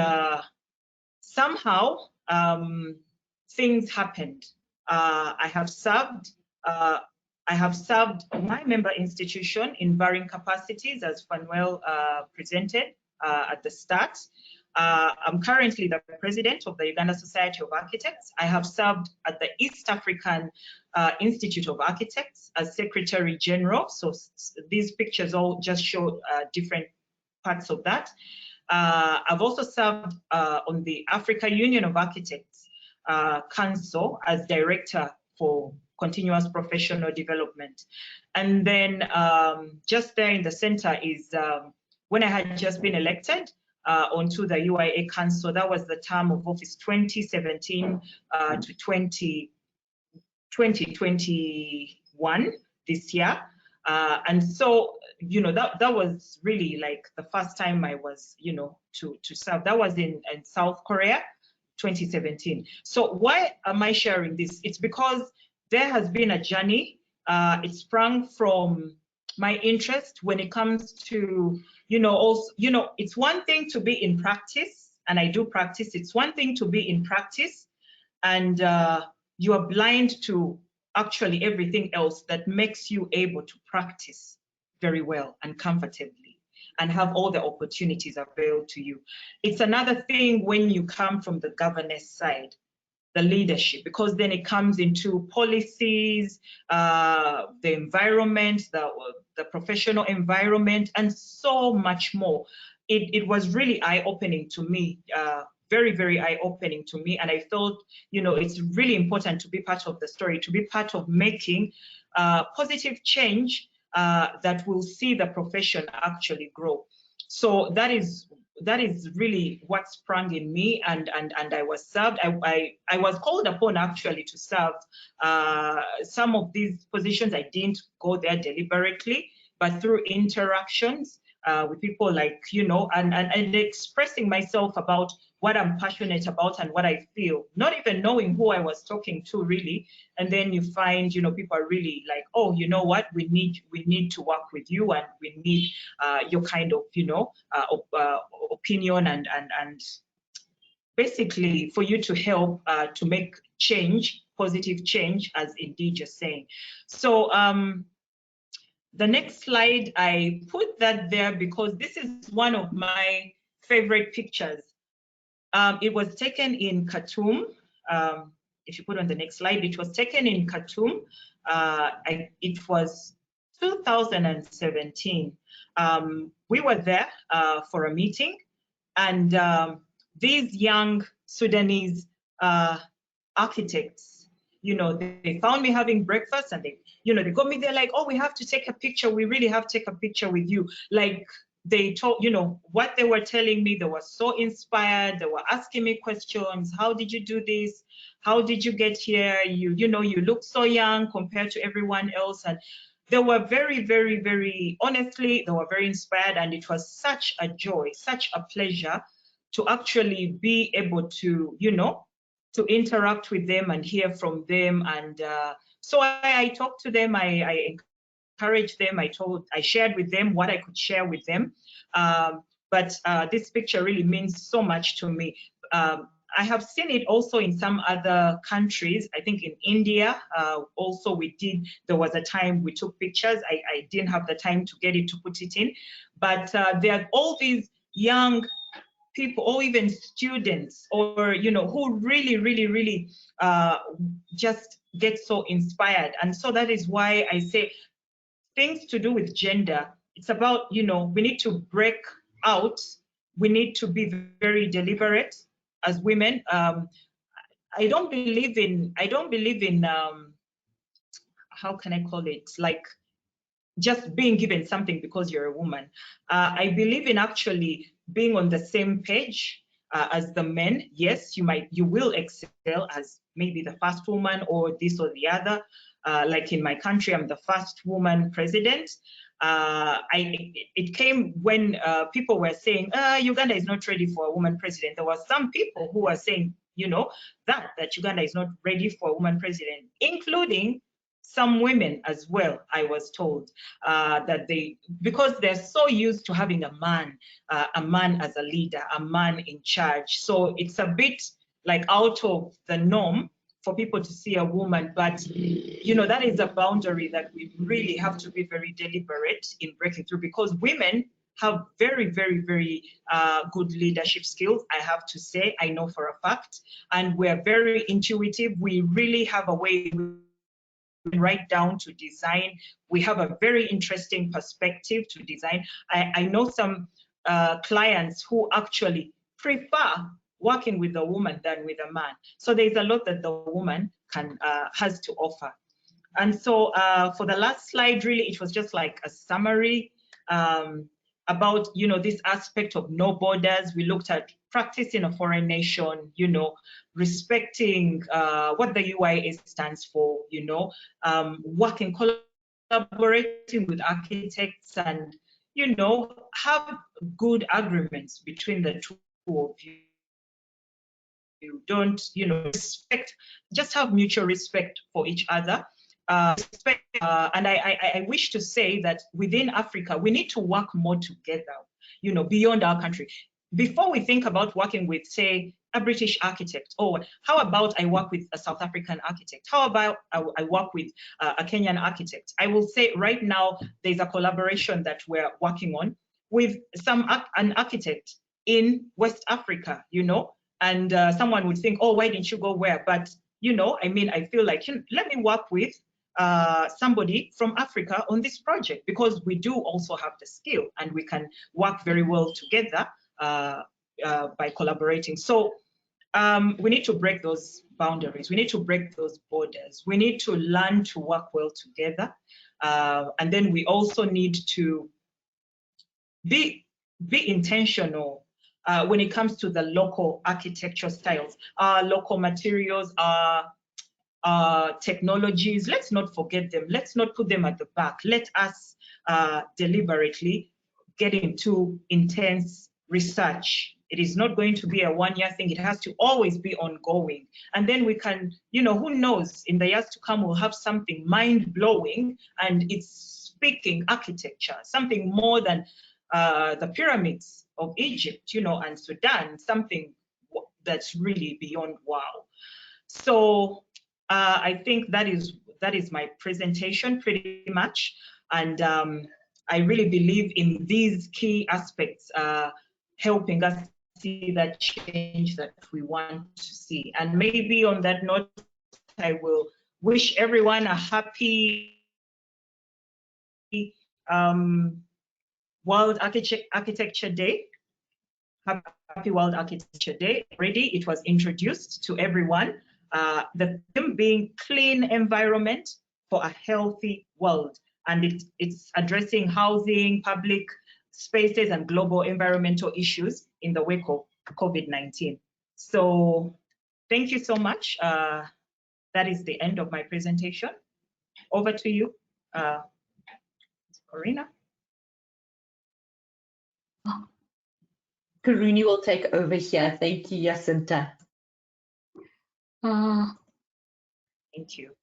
somehow things happened. I have served my member institution in varying capacities, as Fanuel presented at the start. I'm currently the president of the Uganda Society of Architects. I have served at the East African Institute of Architects as Secretary General. So these pictures all just show different parts of that. I've also served on the Africa Union of Architects Council as Director for Continuous Professional Development. And then just there in the center is when I had just been elected onto the UIA Council. That was the term of office 2017 to 2021 this year. And so, that was really like the first time I was, to serve. That was in South Korea, 2017. So why am I sharing this? It's because there has been a journey. It sprang from my interest when it comes to, it's one thing to be in practice, and I do practice. It's one thing to be in practice and you are blind to actually everything else that makes you able to practice very well and comfortably and have all the opportunities available to you. It's another thing when you come from the governance side, the leadership, because then it comes into policies, the environment, the professional environment, and so much more. It was really eye-opening to me, very, very eye-opening to me. And I felt, it's really important to be part of the story, to be part of making positive change that will see the profession actually grow. So that is really what sprang in me, and I was served. I was called upon actually to serve some of these positions. I didn't go there deliberately, but through interactions with people like, and expressing myself about what I'm passionate about and what I feel, not even knowing who I was talking to really. And then you find, people are really like, oh, you know what, we need to work with you, and we need your kind of, opinion and basically for you to help to make change, positive change, as indeed you're saying. So the next slide, I put that there because this is one of my favorite pictures. It was taken in Khartoum. If you put on the next slide, it was taken in Khartoum. It was 2017, we were there for a meeting, and these young Sudanese architects, they found me having breakfast, and they got me there like, oh, we have to take a picture. We really have to take a picture with you. Like, they told, what they were telling me, they were so inspired. They were asking me questions. How did you do this? How did you get here? You look so young compared to everyone else. And they were very, very, very, honestly, they were very inspired. And it was such a joy, such a pleasure to actually be able to, to interact with them and hear from them. And so I talked to them, I encouraged them, I shared with them what I could share with them. But this picture really means so much to me. I have seen it also in some other countries. I think in India, also there was a time we took pictures. I didn't have the time to get it to put it in, but there are all these young people, or even students, or who really, really, really just get so inspired. And so that is why I say things to do with gender, it's about, we need to break out. We need to be very deliberate as women. I don't believe in how can I call it, like just being given something because you're a woman. I believe in actually being on the same page as the men. Yes, you will excel as maybe the first woman or this or the other. Like in my country, I'm the first woman president. It came when people were saying, Uganda is not ready for a woman president. There were some people who were saying, that Uganda is not ready for a woman president, including some women as well. I was told that because they're so used to having a man as a leader, a man in charge. So it's a bit like out of the norm for people to see a woman, but that is a boundary that we really have to be very deliberate in breaking through, because women have very, very, very good leadership skills, I have to say. I know for a fact, and we're very intuitive. We really have a way right down to design. We have a very interesting perspective to design. I know some clients who actually prefer working with a woman than with a man. So there's a lot that the woman has to offer. And so for the last slide, really, it was just like a summary about, this aspect of no borders. We looked at practice in a foreign nation, respecting what the UIA stands for, working, collaborating with architects, and, have good agreements between the two of you. You don't, respect, just have mutual respect for each other. And I wish to say that within Africa, we need to work more together, beyond our country. Before we think about working with, say, a British architect, or how about I work with a South African architect? How about I work with a Kenyan architect? I will say right now, there's a collaboration that we're working on with an architect in West Africa, and someone would think, oh, why didn't you go where? But, I feel like, let me work with somebody from Africa on this project, because we do also have the skill and we can work very well together by collaborating. So we need to break those boundaries. We need to break those borders. We need to learn to work well together. And then we also need to be intentional when it comes to the local architecture styles, local materials, technologies. Let's not forget them. Let's not put them at the back. Let us deliberately get into intense research. It is not going to be a one-year thing. It has to always be ongoing. And then we can, who knows, in the years to come, we'll have something mind-blowing, and it's speaking architecture, something more than the pyramids of Egypt, and Sudan, something that's really beyond wow. So I think that is my presentation pretty much. And I really believe in these key aspects helping us see that change that we want to see. And maybe on that note, I will wish everyone a happy World Architecture Day. Happy World Architecture Day. Already it was introduced to everyone. The theme being clean environment for a healthy world. And it's addressing housing, public spaces, and global environmental issues in the wake of COVID-19. So thank you so much. That is the end of my presentation. Over to you, Corina. Karuni will take over here. Thank you, Jacinta. Thank you.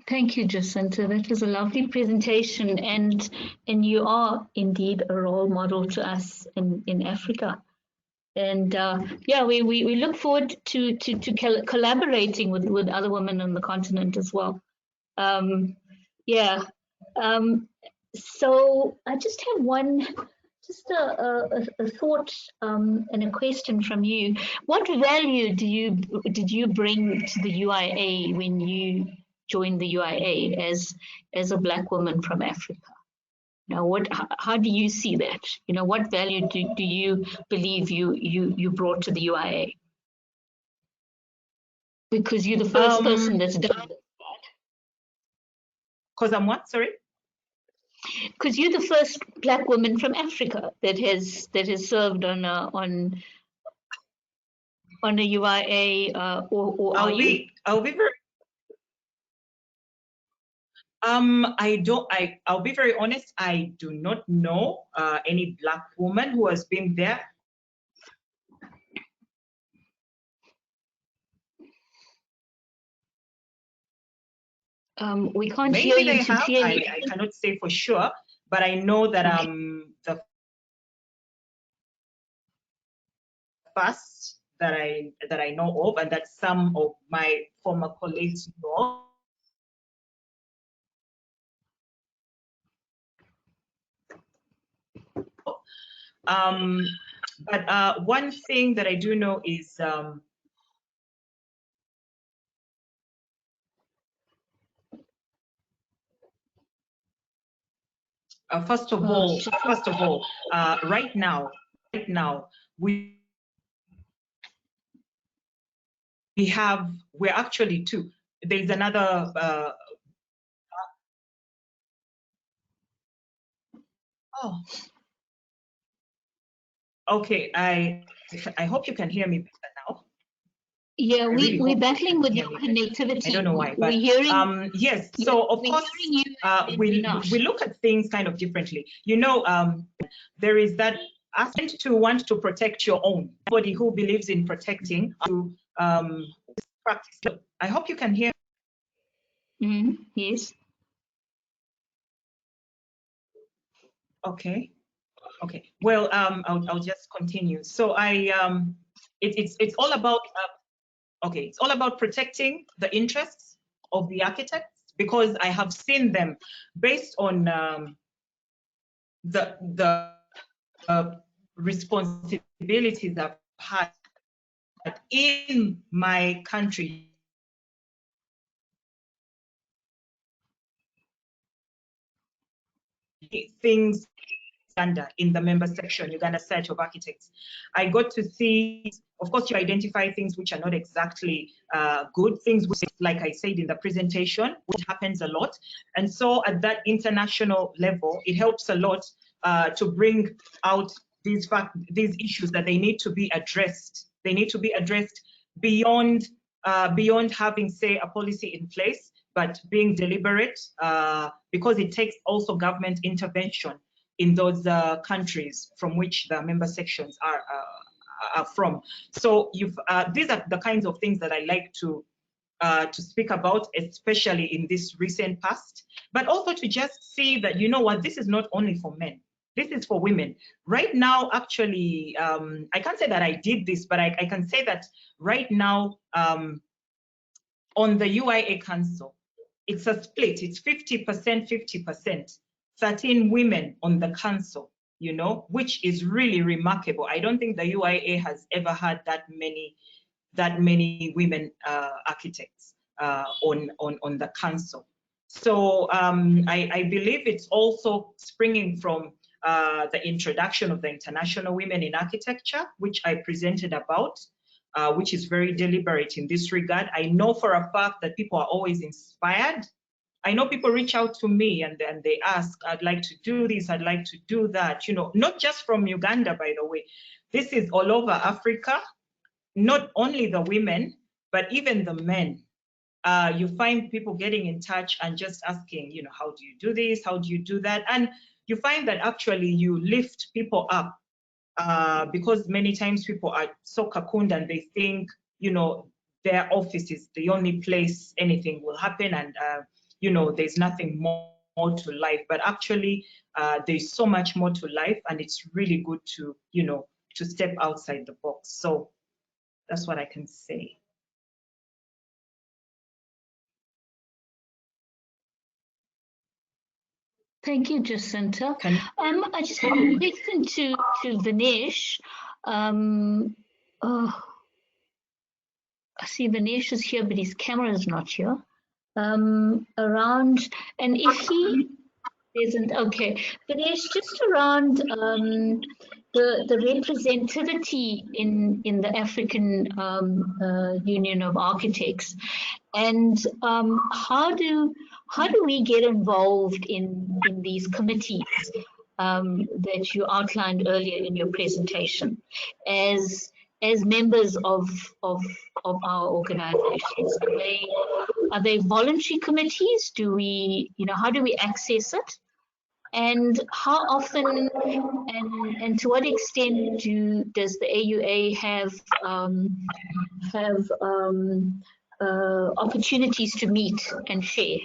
Thank you, Jacinta. That was a lovely presentation, and you are indeed a role model to us in Africa. And yeah, we look forward to collaborating with other women on the continent as well. Yeah. So I just have a thought and a question from you. What value did you bring to the UIA when you joined the UIA as a Black woman from Africa? Now, how do you see that? What value do you believe you brought to the UIA? Because you're the first person that's done that. Because I'm what? Sorry. Because you're the first Black woman from Africa that has served on a UIA, or I'll be very. I'll be very honest. I do not know any Black woman who has been there. We can't Maybe hear you they have. clearly. I cannot say for sure, but I know that the first that I know of, and that some of my former colleagues know. But one thing that I do know is first of all, right now, we're actually two. There's another. Oh. Okay, I hope you can hear me better now. Yeah, we're battling with your connectivity. I don't know why, but we're hearing, yes. So of course, we look at things kind of differently. There is that aspect to want to protect your own. Somebody who believes in protecting to practice. I hope you can hear. Yes. Okay. Well, I'll just continue. So it's all about. It's all about protecting the interests of the architects, because I have seen them based on the responsibilities I've had in my country. Things in the member section, Uganda Society of Architects, I got to see, of course, you identify things which are not exactly good, things which, like I said in the presentation, which happens a lot. And so at that international level, it helps a lot to bring out these issues that they need to be addressed. They need to be addressed beyond having, say, a policy in place, but being deliberate, because it takes also government intervention in those countries from which the member sections are from. So these are the kinds of things that I like to speak about, especially in this recent past, but also to just see that, this is not only for men, this is for women. Right now, actually, I can't say that I did this, but I can say that right now, on the UIA Council, it's a split, it's 50%, 50%. 13 women on the council, which is really remarkable. I don't think the UIA has ever had that many women architects on the council. So I believe it's also springing from the introduction of the International Women in Architecture, which I presented about, which is very deliberate in this regard. I know for a fact that people are always inspired. I know people reach out to me and they ask, I'd like to do this, I'd like to do that, you know, not just from Uganda, by the way. This is all over Africa, not only the women, but even the men. You find people getting in touch and just asking, you know, how do you do this? How do you do that? And you find that actually you lift people up because many times people are so cocooned and they think, you know, their office is the only place anything will happen and, you know, there's nothing more to life. But actually, there's so much more to life, and it's really good to, you know, to step outside the box. So that's what I can say. Thank you, Jacinta. I just have a question to Vinesh. Oh, I see Vinesh is here, but his camera is not here. Around, and if he isn't, okay. Vinesh, just around the representativity in the African Union of Architects, and how do we get involved in these committees that you outlined earlier in your presentation as members of our organizations? Are they voluntary committees? Do we, you know, how do we access it? And how often and to what extent does the AUA have opportunities to meet and share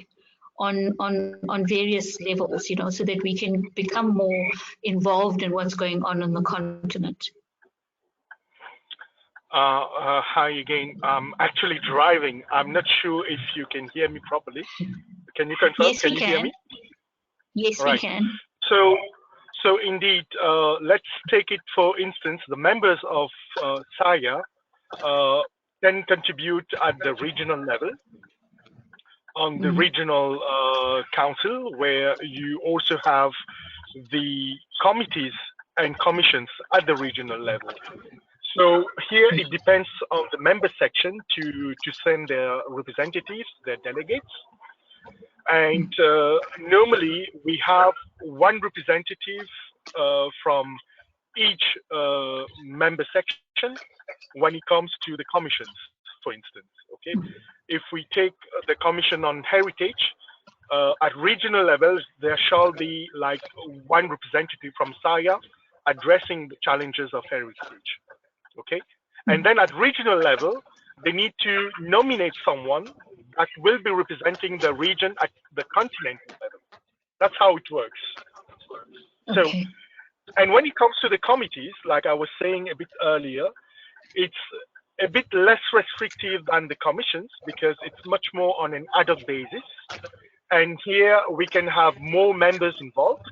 on various levels, you know, so that we can become more involved in what's going on the continent? Hi again. I'm actually driving. I'm not sure if you can hear me properly. Can you confirm? Yes, can you hear me? Yes, right. We can. So indeed, let's take it for instance, the members of SAIA can contribute at the regional level, on the regional council, where you also have the committees and commissions at the regional level. So here it depends on the member section to send their representatives, their delegates. And normally we have one representative from each member section when it comes to the commissions, for instance. Okay, if we take the commission on heritage, at regional levels, there shall be like one representative from SAIA addressing the challenges of heritage. Okay, and then at regional level, they need to nominate someone that will be representing the region at the continental level. That's how it works. Okay. So, and when it comes to the committees, like I was saying a bit earlier, it's a bit less restrictive than the commissions because it's much more on an ad hoc basis. And here we can have more members involved.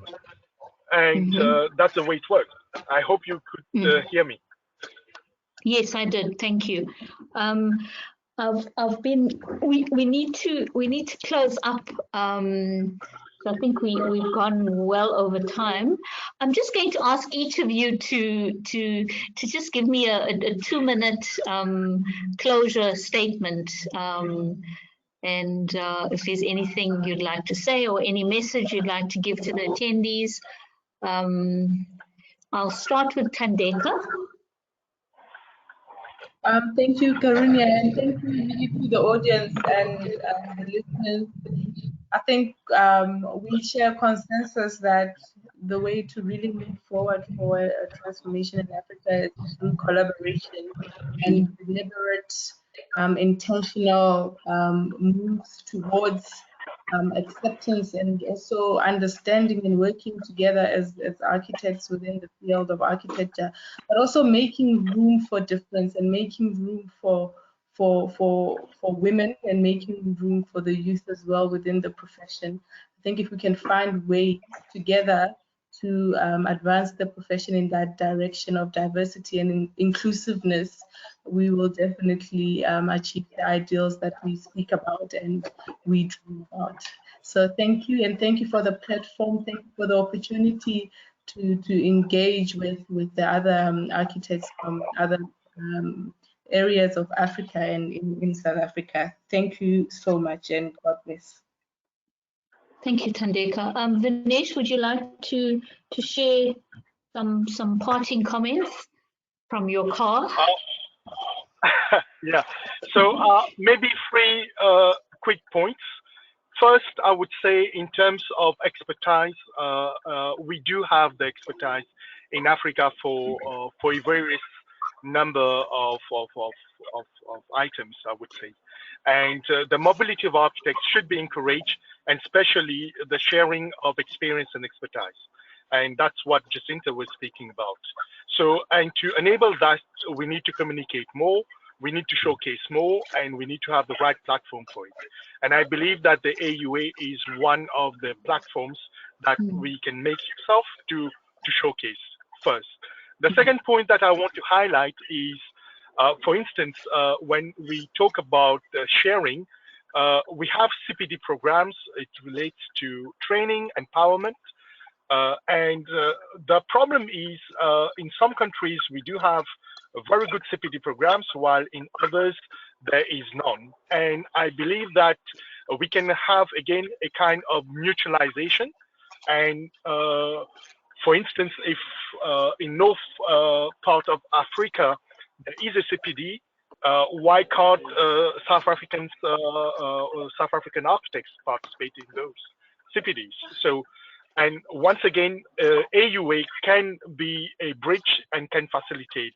And that's the way it works. I hope you could hear me. Yes, I did. Thank you. I've been. We need to close up. So I think we've gone well over time. I'm just going to ask each of you to just give me a 2-minute closure statement. And if there's anything you'd like to say or any message you'd like to give to the attendees, I'll start with Tandeka. Thank you, Karunya, and thank you to the audience and the listeners. I think we share consensus that the way to really move forward for a transformation in Africa is through collaboration and deliberate, intentional moves towards acceptance and also understanding and working together as architects within the field of architecture, but also making room for difference and making room for women and making room for the youth as well within the profession. I think if we can find ways together to advance the profession in that direction of diversity and inclusiveness, we will definitely achieve the ideals that we speak about and we dream about. So thank you, and thank you for the platform. Thank you for the opportunity to engage with the other architects from other areas of Africa and in South Africa. Thank you so much, and God bless. Thank you, Tandeka. Vinesh, would you like to share some parting comments from your car? Yeah. So maybe three quick points. First, I would say in terms of expertise, we do have the expertise in Africa for a various number of items, I would say. And the mobility of architects should be encouraged, and especially the sharing of experience and expertise. And that's what Jacinta was speaking about. So, and to enable that, we need to communicate more, we need to showcase more, and we need to have the right platform for it. And I believe that the AUA is one of the platforms that we can make use of to showcase first. The second point that I want to highlight is, for instance, when we talk about sharing, we have CPD programs. It relates to training, empowerment. And the problem is, in some countries, we do have very good CPD programs, while in others, there is none. And I believe that we can have, again, a kind of mutualization. And for instance, if in north part of Africa, there is a CPD, why can't South African architects participate in those CPDs? So, and once again, AUA can be a bridge and can facilitate.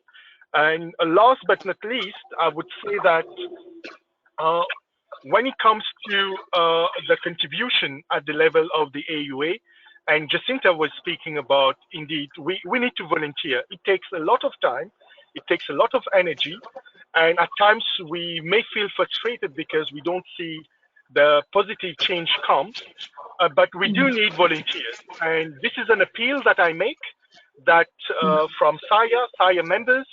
And last but not least, I would say that when it comes to the contribution at the level of the AUA, and Jacinta was speaking about, indeed, we need to volunteer. It takes a lot of time, it takes a lot of energy, and at times we may feel frustrated because we don't see the positive change come, but we do need volunteers. And this is an appeal that I make, that from SAIA members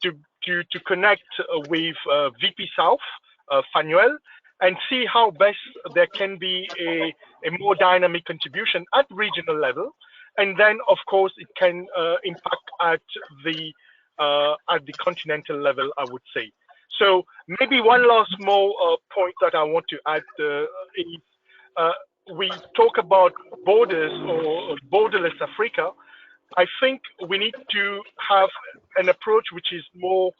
to connect with VP South, Fanuel, and see how best there can be a more dynamic contribution at regional level. And then, of course, it can impact at the continental level, I would say. So maybe one last more point that I want to add is, we talk about borders or borderless Africa. I think we need to have an approach which is more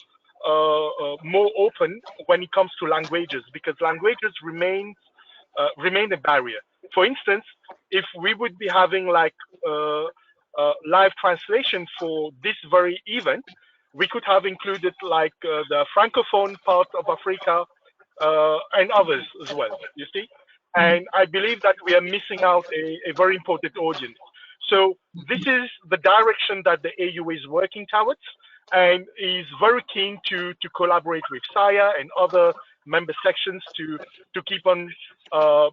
open when it comes to languages, because languages remain a barrier. For instance, if we would be having like live translation for this very event, we could have included like the Francophone part of Africa and others as well, you see? And I believe that we are missing out a very important audience. So this is the direction that the AU is working towards, and is very keen to collaborate with SAIA and other member sections to keep on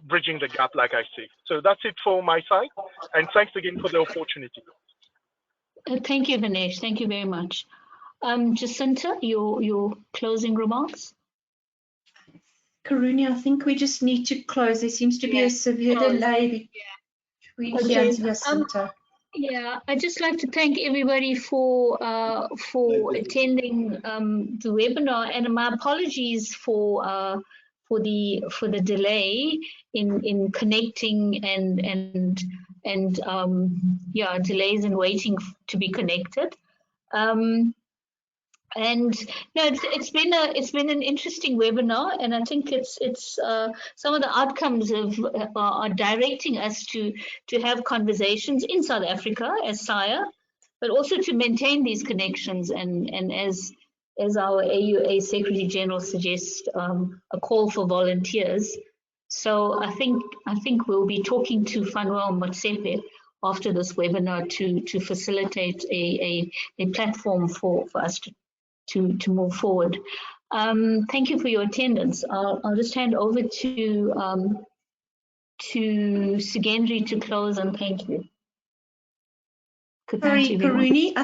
bridging the gap, like I say. So that's it for my side, and thanks again for the opportunity. Thank you, Vinesh. Thank you very much. Jacinta, your closing remarks? Karuni, I think we just need to close. There seems to be a severe delay between here and Jacinta. Yeah, I'd just like to thank everybody for attending the webinar, and my apologies for the delay in connecting and delays in waiting to be connected. And no, it's been an interesting webinar, and I think it's some of the outcomes are directing us to have conversations in South Africa as SAIA, but also to maintain these connections, and as our AUA Secretary General suggests, a call for volunteers. So I think we'll be talking to Fanuel Motsepe after this webinar to facilitate a platform for us to move forward. Thank you for your attendance. I'll just hand over to Sigendri to close, and thank you. Sorry, Karuni,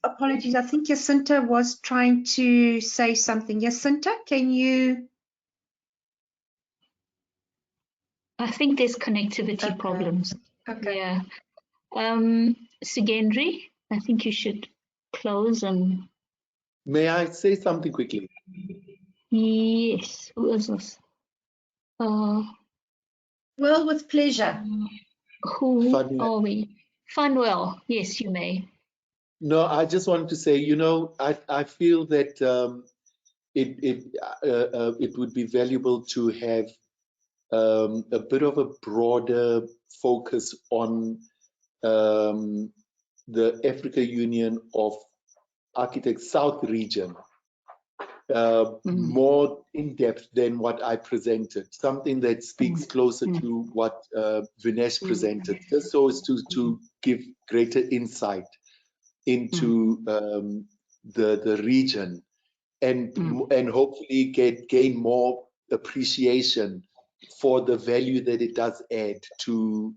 apologies. I think Jacinta was trying to say something. Jacinta, can you? I think there's connectivity problems. Okay. Yeah. Sigendri, I think you should close and. May I say something quickly? Yes. Who is this? Well, with pleasure. Who Fanuel. are we? Funwell. Yes, you may. No, I just wanted to say, you know, I feel that it would be valuable to have a bit of a broader focus on the Africa Union of Architects South region, more in depth than what I presented, something that speaks closer to what Vinesh presented, just so as to give greater insight into the region and hopefully gain more appreciation for the value that it does add to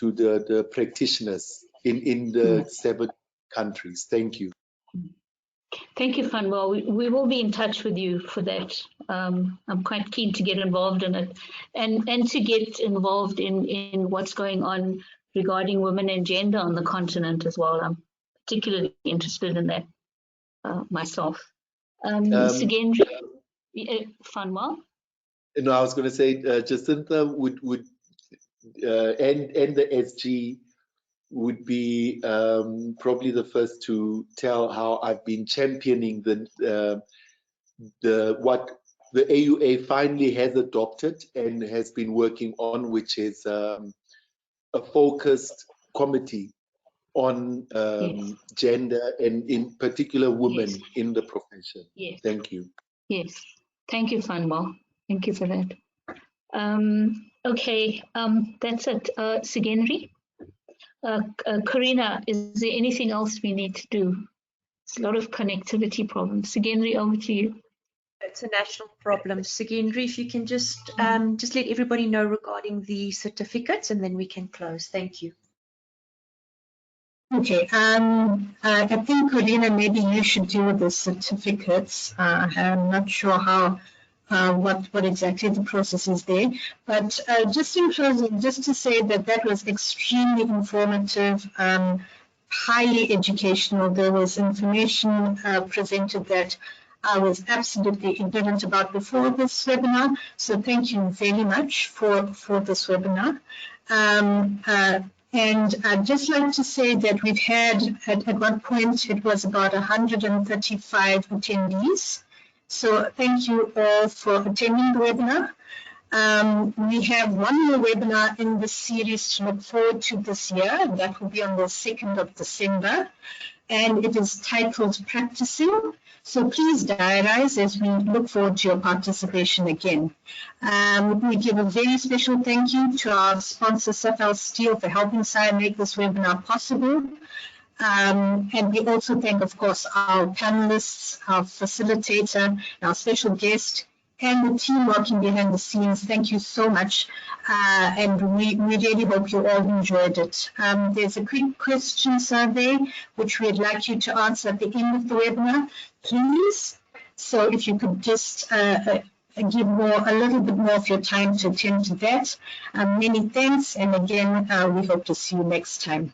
the practitioners in the 7 countries. Thank you. Thank you, Funwell. We will be in touch with you for that. I'm quite keen to get involved in it and to get involved in what's going on regarding women and gender on the continent as well. I'm particularly interested in that myself. Sigendri, Funwell? No, I was going to say Jacinta would and the SG would be probably the first to tell how I've been championing what the AUA finally has adopted and has been working on, which is a focused committee on gender and in particular women in the profession. Yes. Thank you. Yes. Thank you, Funwell. Thank you for that. Okay, that's it. Sigendri? Karina, is there anything else we need to do? It's a lot of connectivity problems. Sigendri, over to you. It's a national problem. Sigendri, if you can just let everybody know regarding the certificates, and then we can close. Thank you. Okay, I think Karina, maybe you should deal with the certificates. I'm not sure how what exactly the process is there, but just in closing, just to say that was extremely informative, highly educational. There was information presented that I was absolutely ignorant about before this webinar. So thank you very much for this webinar. And I'd just like to say that we've had, at one point, it was about 135 attendees. So thank you all for attending the webinar. We have one more webinar in the series to look forward to this year, and that will be on the 2nd of December. And it is titled Practicing. So please diarize as we look forward to your participation again. We give a very special thank you to our sponsor, Sapphire Steel, for helping SAIA make this webinar possible. And we also thank, of course, our panelists, our facilitator, our special guest, and the team working behind the scenes. Thank you so much. And we really hope you all enjoyed it. There's a quick question survey, which we'd like you to answer at the end of the webinar, please. So if you could just give a little bit more of your time to attend to that. Many thanks. And again, we hope to see you next time.